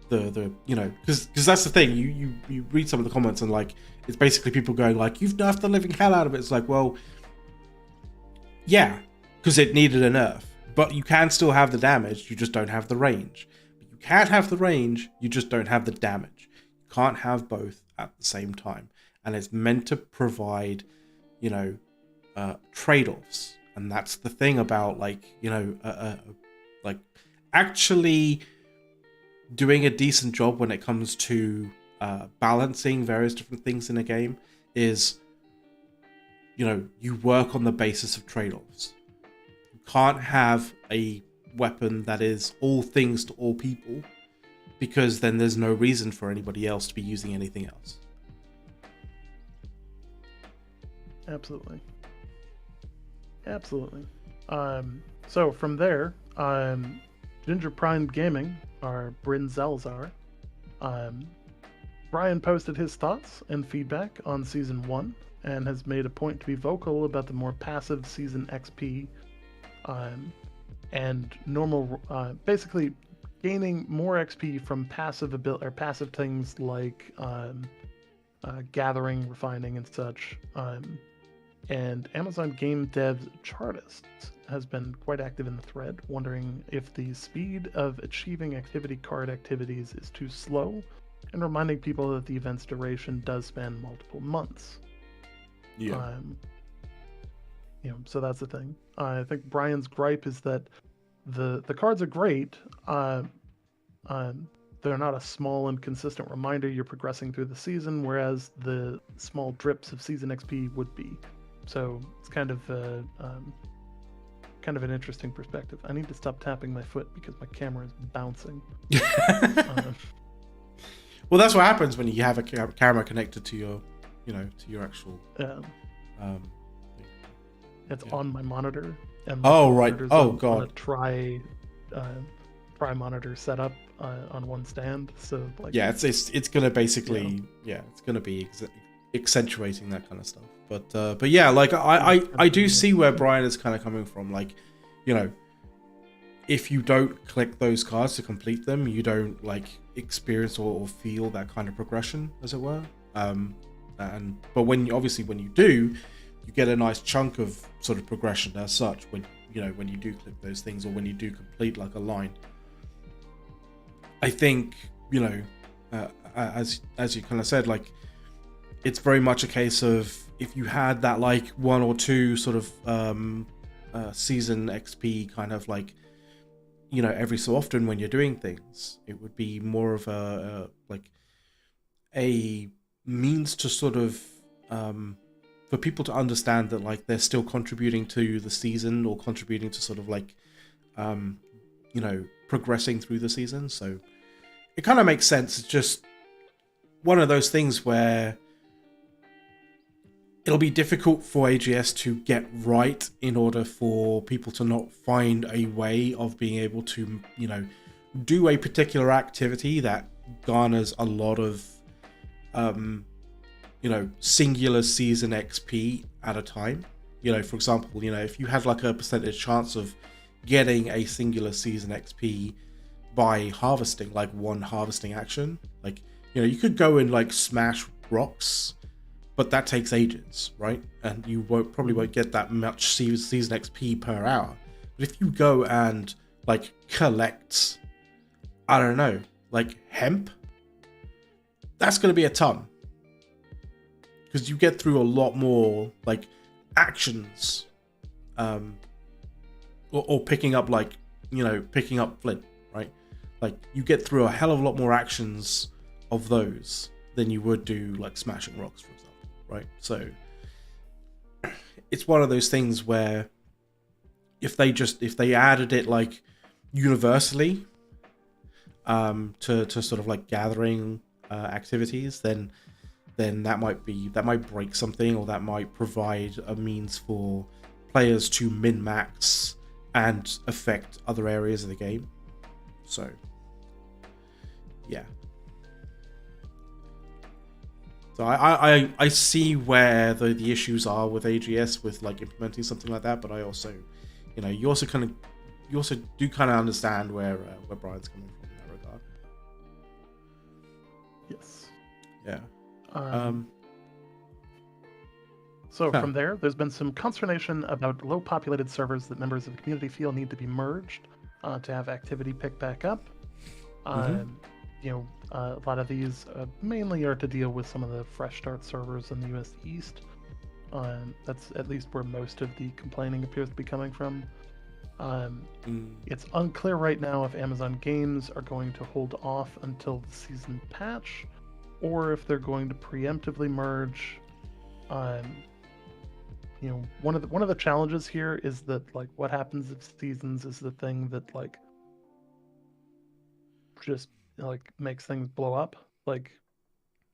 because that's the thing. You read some of the comments and like it's basically people going like, you've nerfed the living hell out of it. It's like, well, yeah, because it needed a nerf, but you can still have the damage, you just don't have the range. You can have the range, you just don't have the damage. You can't have both at the same time, and it's meant to provide trade-offs. And that's the thing about like actually doing a decent job when it comes to balancing various different things in a game is you work on the basis of trade-offs. You can't have a weapon that is all things to all people, because then there's no reason for anybody else to be using anything else. Absolutely. So from there, Ginger Prime Gaming, our Bryn Zelzar, Brian posted his thoughts and feedback on Season 1 and has made a point to be vocal about the more passive Season XP and normal, basically gaining more XP from passive passive things like gathering, refining, and such. And Amazon Game Dev's Chartist has been quite active in the thread, wondering if the speed of achieving activity card activities is too slow, and reminding people that the event's duration does span multiple months. Yeah. So that's the thing. I think Brian's gripe is that the cards are great. They're not a small and consistent reminder you're progressing through the season, whereas the small drips of season XP would be. So it's kind of an interesting perspective. I need to stop tapping my foot because my camera is bouncing. Well, that's what happens when you have a camera connected to your, to your actual. It's on my monitor. And right. Oh god. On a tri monitor setup on one stand. So like. Yeah, it's gonna basically it's gonna be accentuating that kind of stuff. But yeah, like I do see where Brian is kind of coming from. Like, if you don't click those cards to complete them, you don't like experience or feel that kind of progression, as it were. But when you do, you get a nice chunk of sort of progression as such when you do click those things, or when you do complete like a line. I think as you kind of said, like, it's very much a case of if you had that like one or two sort of season XP kind of like, every so often when you're doing things, it would be more of a means to sort of for people to understand that like they're still contributing to the season, or contributing to sort of like progressing through the season. So it kind of makes sense. It's just one of those things where it'll be difficult for AGS to get right in order for people to not find a way of being able to, do a particular activity that garners a lot of, singular season XP at a time. For example, if you had like a percentage chance of getting a singular season XP by harvesting, like one harvesting action. Like, you know, you could go and like smash rocks, but that takes ages, right? And you probably won't get that much season XP per hour. But if you go and like collect, I don't know, like hemp, that's going to be a ton, because you get through a lot more like actions, or picking up, like, you know, picking up flint, right? Like, you get through a hell of a lot more actions of those than you would do like smashing rocks, for example, right? So it's one of those things where if they added it like universally, to sort of like gathering activities, then that might break something, or that might provide a means for players to min-max and affect other areas of the game. So yeah, so I see where the issues are with AGS with like implementing something like that, but I also, you know, you also do kind of understand where Brian's coming from in that regard. Yes. Yeah. So from there's been some consternation about low populated servers that members of the community feel need to be merged to have activity pick back up. You know, a lot of these mainly are to deal with some of the fresh start servers in the US East. That's at least where most of the complaining appears to be coming from. It's unclear right now if Amazon Games are going to hold off until the season patch, or if they're going to preemptively merge. You know, one of the challenges here is that like what happens if seasons is the thing that like just like makes things blow up. Like,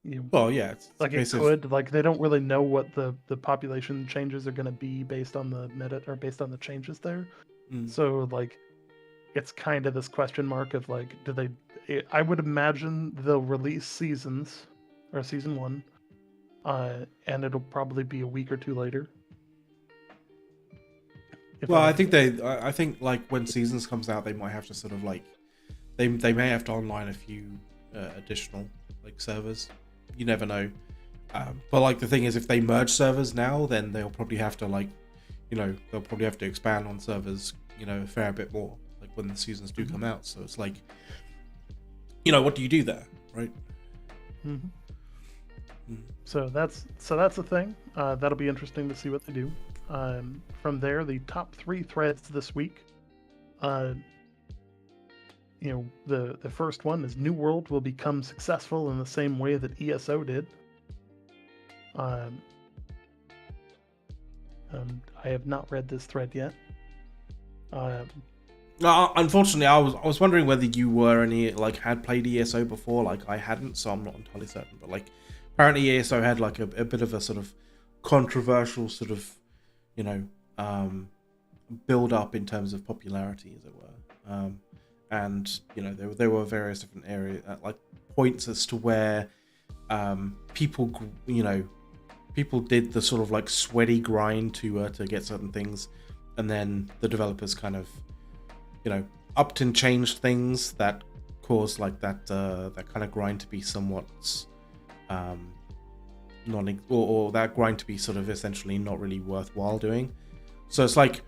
you know, well, yeah, it's like it could like they don't really know what the population changes are going to be based on the meta or based on the changes there. So like it's kind of this question mark of like, do they, I would imagine they'll release seasons or season 1, and it'll probably be a week or 2 later. Well, I think like when seasons comes out, they might have to sort of like, they may have to online a few additional like servers. You never know. But like the thing is, if they merge servers now, then they'll probably have to like, you know, they'll probably have to expand on servers, you know, a fair bit more, like when the seasons do come out. So it's like, you know, what do you do there, right? So that's the thing. That'll be interesting to see what they do. From there, the top 3 threads this week. You know, the first one is New World will become successful in the same way that ESO did. I have not read this thread yet. Unfortunately, I was wondering whether you were had played ESO before. Like, I hadn't, so I'm not entirely certain. But like, apparently ESO had like a bit of a sort of controversial sort of, you know, build up in terms of popularity, as it were. And you know, there were various different areas, like points as to where people did the sort of like sweaty grind to get certain things, and then the developers kind of, you know, upped and changed things that caused like that kind of grind to be somewhat or that grind to be sort of essentially not really worthwhile doing. So it's like,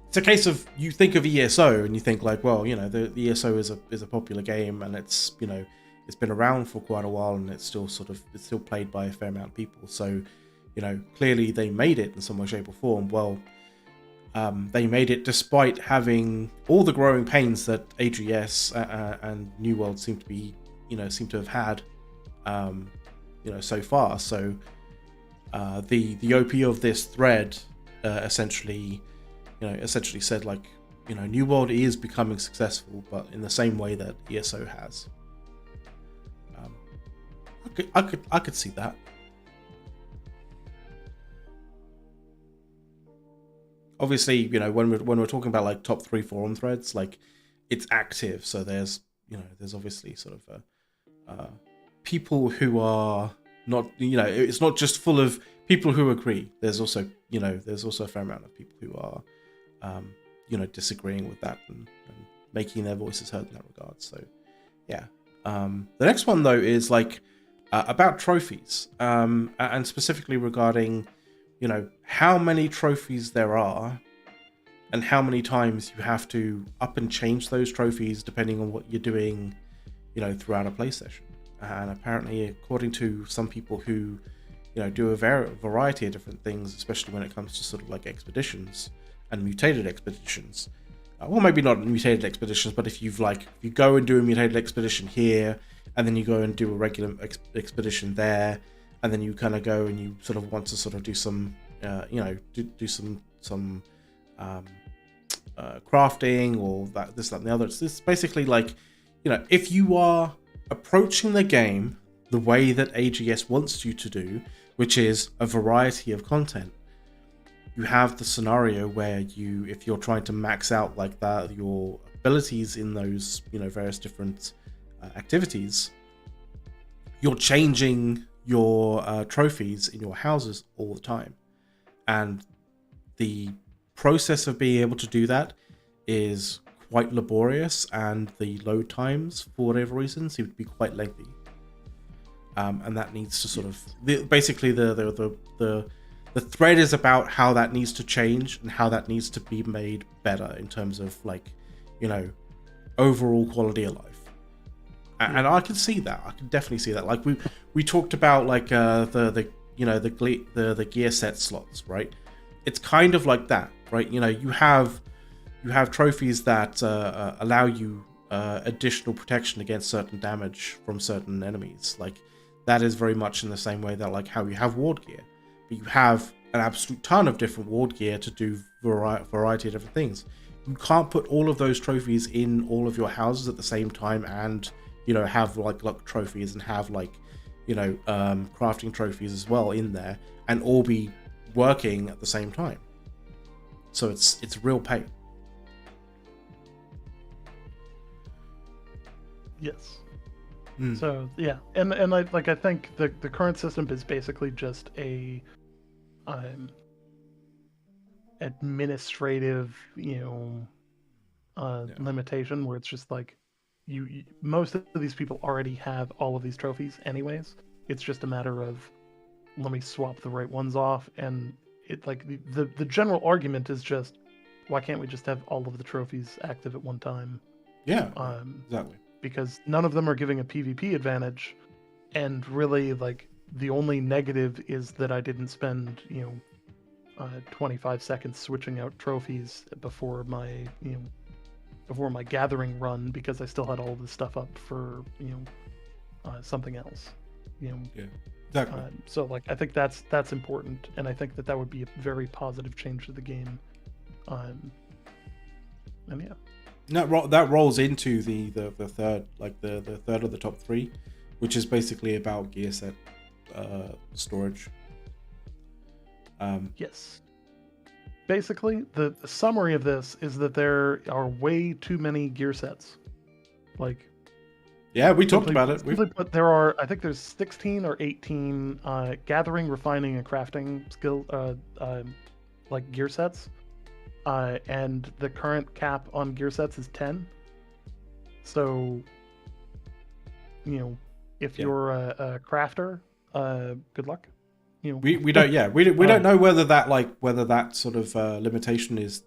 it's a case of, you think of ESO and you think like, well, you know, the ESO is a popular game, and it's, you know, it's been around for quite a while, and it's still played by a fair amount of people. So, you know, clearly they made it in some way, shape, or form. Well, they made it despite having all the growing pains that AGS and New World seem to have had, you know, so far. So, the OP of this thread essentially said like, you know, New World is becoming successful, but in the same way that ESO has. I could see that. Obviously, you know, when we're talking about like top 3 forum threads, like, it's active, so there's obviously sort of people who are not, you know, it's not just full of people who agree. There's also a fair amount of people who are disagreeing with that and making their voices heard in that regard. So yeah. The next one though is like about trophies, and specifically regarding how many trophies there are and how many times you have to up and change those trophies depending on what you're doing throughout a play session. And apparently, according to some people who do a variety of different things, especially when it comes to sort of like expeditions and mutated expeditions, well, maybe not mutated expeditions, but if you go and do a mutated expedition here, and then you go and do a regular expedition there, and then you kind of go and you sort of want to sort of do some do some crafting or this, that, and the other. It's basically like, if you are approaching the game the way that AGS wants you to do, which is a variety of content, you have the scenario where if you're trying to max out like that, your abilities in those, various different activities, you're changing your trophies in your houses all the time. And the process of being able to do that is quite laborious, and the load times, for whatever reason, seem to be quite lengthy. And that needs to sort of basically the thread is about how that needs to change and how that needs to be made better in terms of overall quality of life. And I can see that. I can definitely see that. Like we talked about like the gear set slots, right? It's kind of like that, right? You have trophies that allow you additional protection against certain damage from certain enemies. Like that is very much in the same way that like how you have ward gear, but you have an absolute ton of different ward gear to do variety of different things. You can't put all of those trophies in all of your houses at the same time and have like luck trophies and have like crafting trophies as well in there and all be working at the same time. So it's a real pain. Yes. So yeah, and I think the current system is basically just a administrative limitation where it's just like you most of these people already have all of these trophies anyways. It's just a matter of let me swap the right ones off, and it like the general argument is just why can't we just have all of the trophies active at one time? Yeah, exactly. Because none of them are giving a PvP advantage, and really like the only negative is that I didn't spend 25 seconds switching out trophies before my gathering run because I still had all this stuff up for something else. Yeah, exactly. So like I think that's important, and I think that would be a very positive change to the game. And yeah. That rolls into the third, like the third of the top three, which is basically about gear set storage. Yes. Basically, the summary of this is that there are way too many gear sets. Like, yeah, we talked about it. But there are, I think there's 16 or 18 gathering, refining, and crafting skill like gear sets. And the current cap on gear sets is 10. So, if you're a crafter, good luck. We don't know whether that sort of limitation is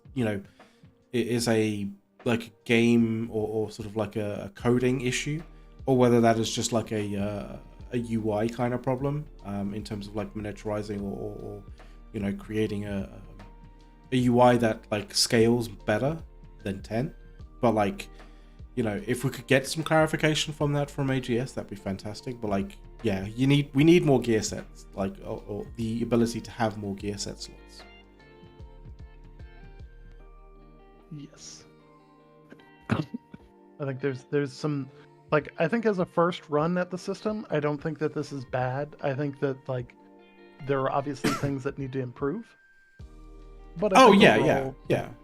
is a like a game or sort of like a coding issue, or whether that is just like a UI kind of problem in terms of like miniaturizing or creating a UI that like scales better than 10. But like if we could get some clarification from AGS, that'd be fantastic. But like yeah, we need more gear sets, like or the ability to have more gear set slots. Yes. I think there's some like I think as a first run at the system, I don't think that this is bad. I think that like there are obviously things that need to improve. But I think overall,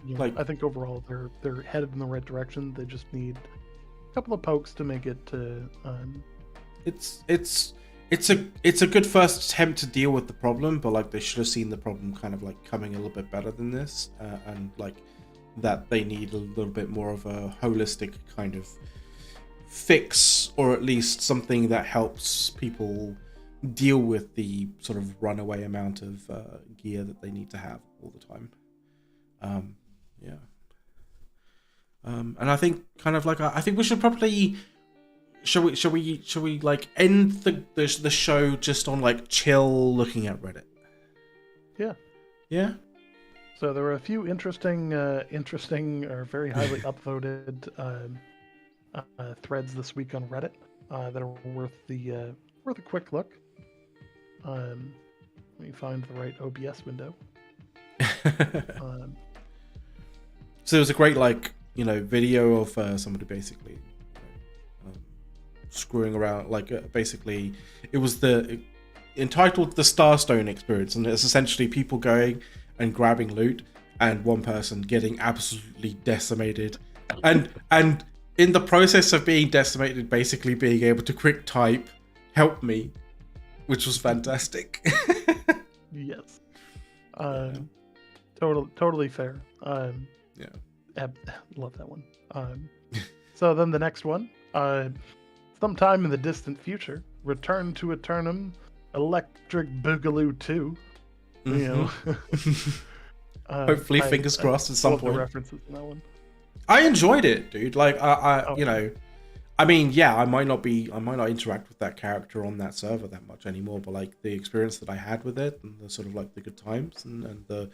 like I think overall they're headed in the right direction. They just need a couple of pokes to make it to. It's a good first attempt to deal with the problem, but like they should have seen the problem kind of like coming a little bit better than this, and like that they need a little bit more of a holistic kind of fix, or at least something that helps people deal with the sort of runaway amount of gear that they need to have all the time. Yeah. And I think kind of like I think we should probably shall we like end the show just on like chill looking at Reddit. Yeah. Yeah. So there were a few interesting or very highly upvoted threads this week on Reddit that are worth a quick look. Let me find the right OBS window. So there was a great video of somebody basically screwing around, basically it was entitled the Starstone Experience, and it's essentially people going and grabbing loot and one person getting absolutely decimated, and in the process of being decimated basically being able to quick type help me, which was fantastic. Yes. Totally fair. Yeah. Love that one. So then the next one, sometime in the distant future, Return to Eternum, Electric Boogaloo 2. You know. Hopefully, fingers crossed at some point. The references in that one. I enjoyed it, dude. You know, I mean, yeah, I might not interact with that character on that server that much anymore, but like the experience that I had with it, and the sort of like the good times, and the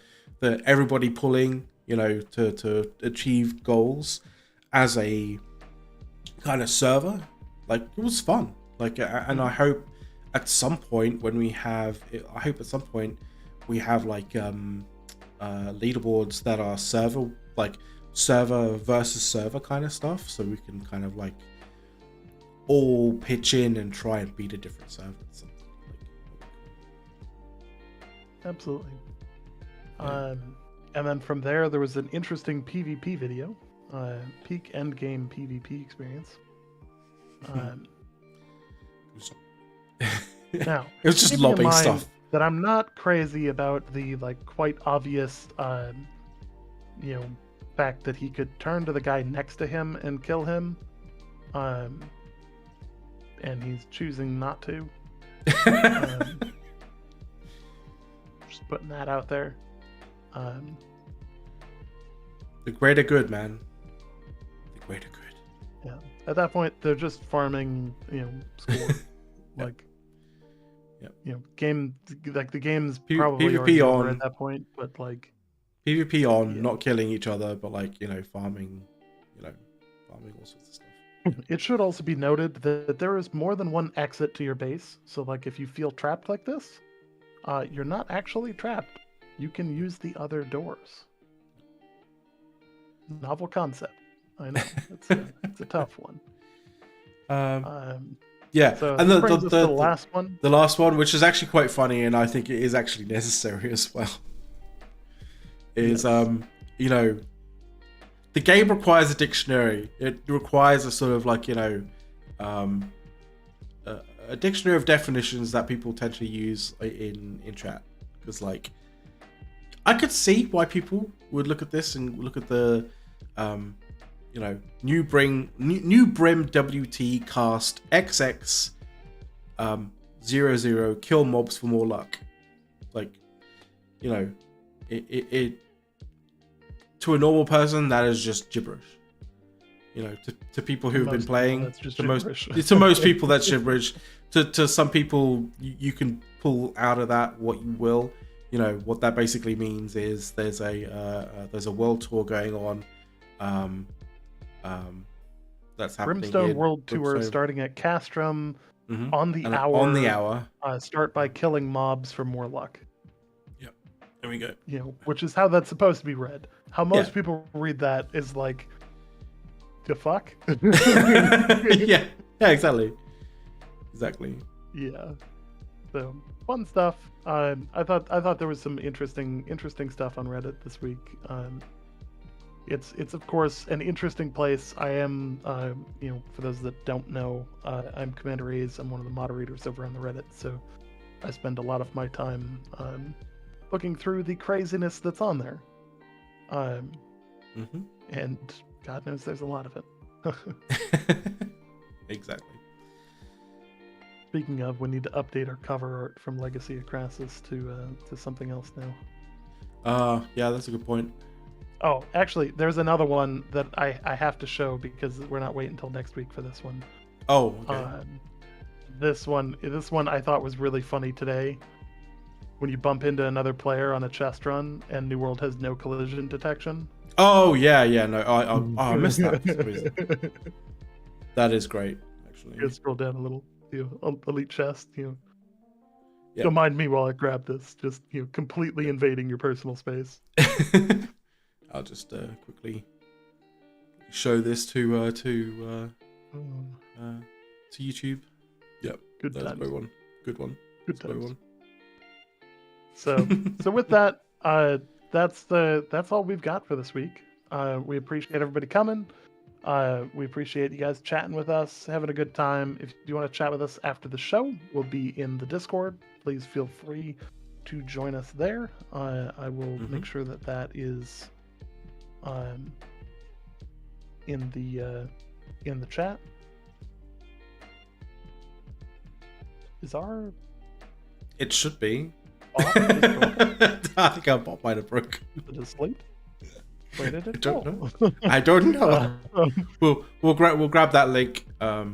everybody pulling, you know, to achieve goals as a kind of server, like it was fun. Like, and I hope at some point we have like leaderboards that are server versus server kind of stuff, so we can kind of like all pitch in and try and beat a different server. Absolutely. Yeah. And then from there was an interesting PvP video, peak endgame PvP experience. Now it was just lobbing stuff. That I'm not crazy about the like quite obvious, fact that he could turn to the guy next to him and kill him, and he's choosing not to. Just putting that out there. The greater good, man. The greater good. Yeah. At that point, they're just farming, score. Like, yep. Game, like the game's probably PvP already on over at that point, but like PvP on, not killing each other, but like farming, farming all sorts of stuff. It should also be noted that there is more than one exit to your base. So like if you feel trapped like this, you're not actually trapped. You can use the other doors. Novel concept. I know it's a tough one. Yeah, so and the last one. The last one, which is actually quite funny, and I think it is actually necessary as well, is yes. The game requires a dictionary. It requires a sort of like a dictionary of definitions that people tend to use in chat, because like I could see why people would look at this and look at the new Brim WT cast XX 00 kill mobs for more luck. Like, it to a normal person that is just gibberish. To people who've been playing, to most people that's gibberish. To some people, you can pull out of that what you will. What that basically means is there's a world tour going on. That's happening. Brimstone World Tour starting at Castrum on the hour. On the hour. Start by killing mobs for more luck. Yep. There we go. Which is how that's supposed to be read. How most people read that is like, the fuck? Yeah. Yeah. Exactly. Yeah. So fun stuff. I thought there was some interesting stuff on Reddit this week. It's of course an interesting place. I am, for those that don't know, I'm Commander A's. I'm one of the moderators over on the Reddit, so I spend a lot of my time looking through the craziness that's on there. Mm-hmm. and God knows there's a lot of it. Exactly. Speaking of, we need to update our cover art from Legacy of Crassus to something else now. Yeah, that's a good point. Oh, actually, there's another one that I have to show because we're not waiting until next week for this one. Oh, okay. This one I thought was really funny today. When you bump into another player on a chest run and New World has no collision detection. Oh, yeah, no, I missed that for some reason. That is great, actually. You scroll down a little, elite chest, Yep. Don't mind me while I grab this. Just completely invading your personal space. I'll just quickly show this to YouTube. Yep, Good that's a times. great one. Good one. Good Great times. one. So with that, that's all we've got for this week. We appreciate everybody coming. We appreciate you guys chatting with us, having a good time. If you want to chat with us after the show, we'll be in the Discord. Please feel free to join us there. I will make sure that is in the chat. Is our It should be. bot just broken? I think our bot might have broken. Is it asleep? Where did it I don't go? know. I don't know. We'll grab that link very,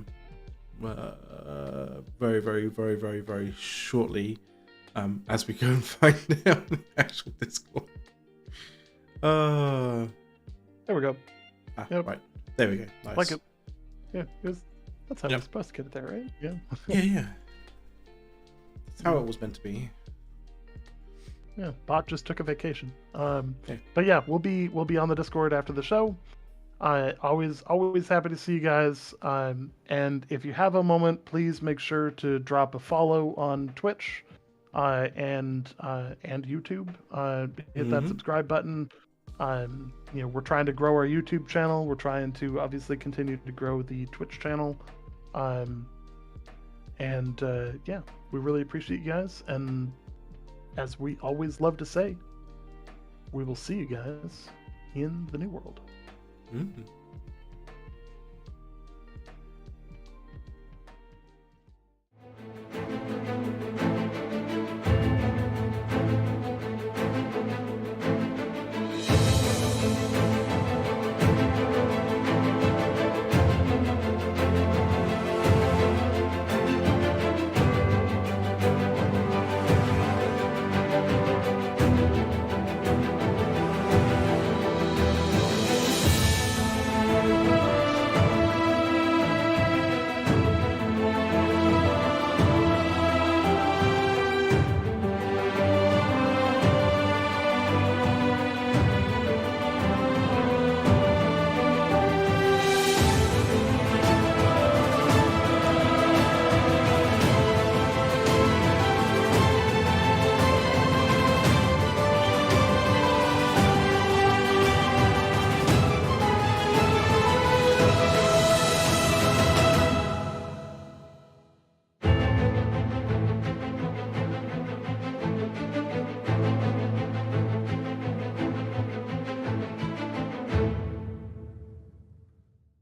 very, very, very, very shortly as we go and find it on the actual Discord. There we go. Yep. Right. There we go. Nice. Like it. Yeah, that's how we're supposed to get it there, right? Yeah. Yeah. That's how it was meant to be. Yeah, bot just took a vacation. But yeah, we'll be on the Discord after the show. Always happy to see you guys. And if you have a moment, please make sure to drop a follow on Twitch, and YouTube. Hit that subscribe button. We're trying to grow our YouTube channel. We're trying to obviously continue to grow the Twitch channel. Yeah, we really appreciate you guys. And as we always love to say, we will see you guys in the new world. Mm-hmm.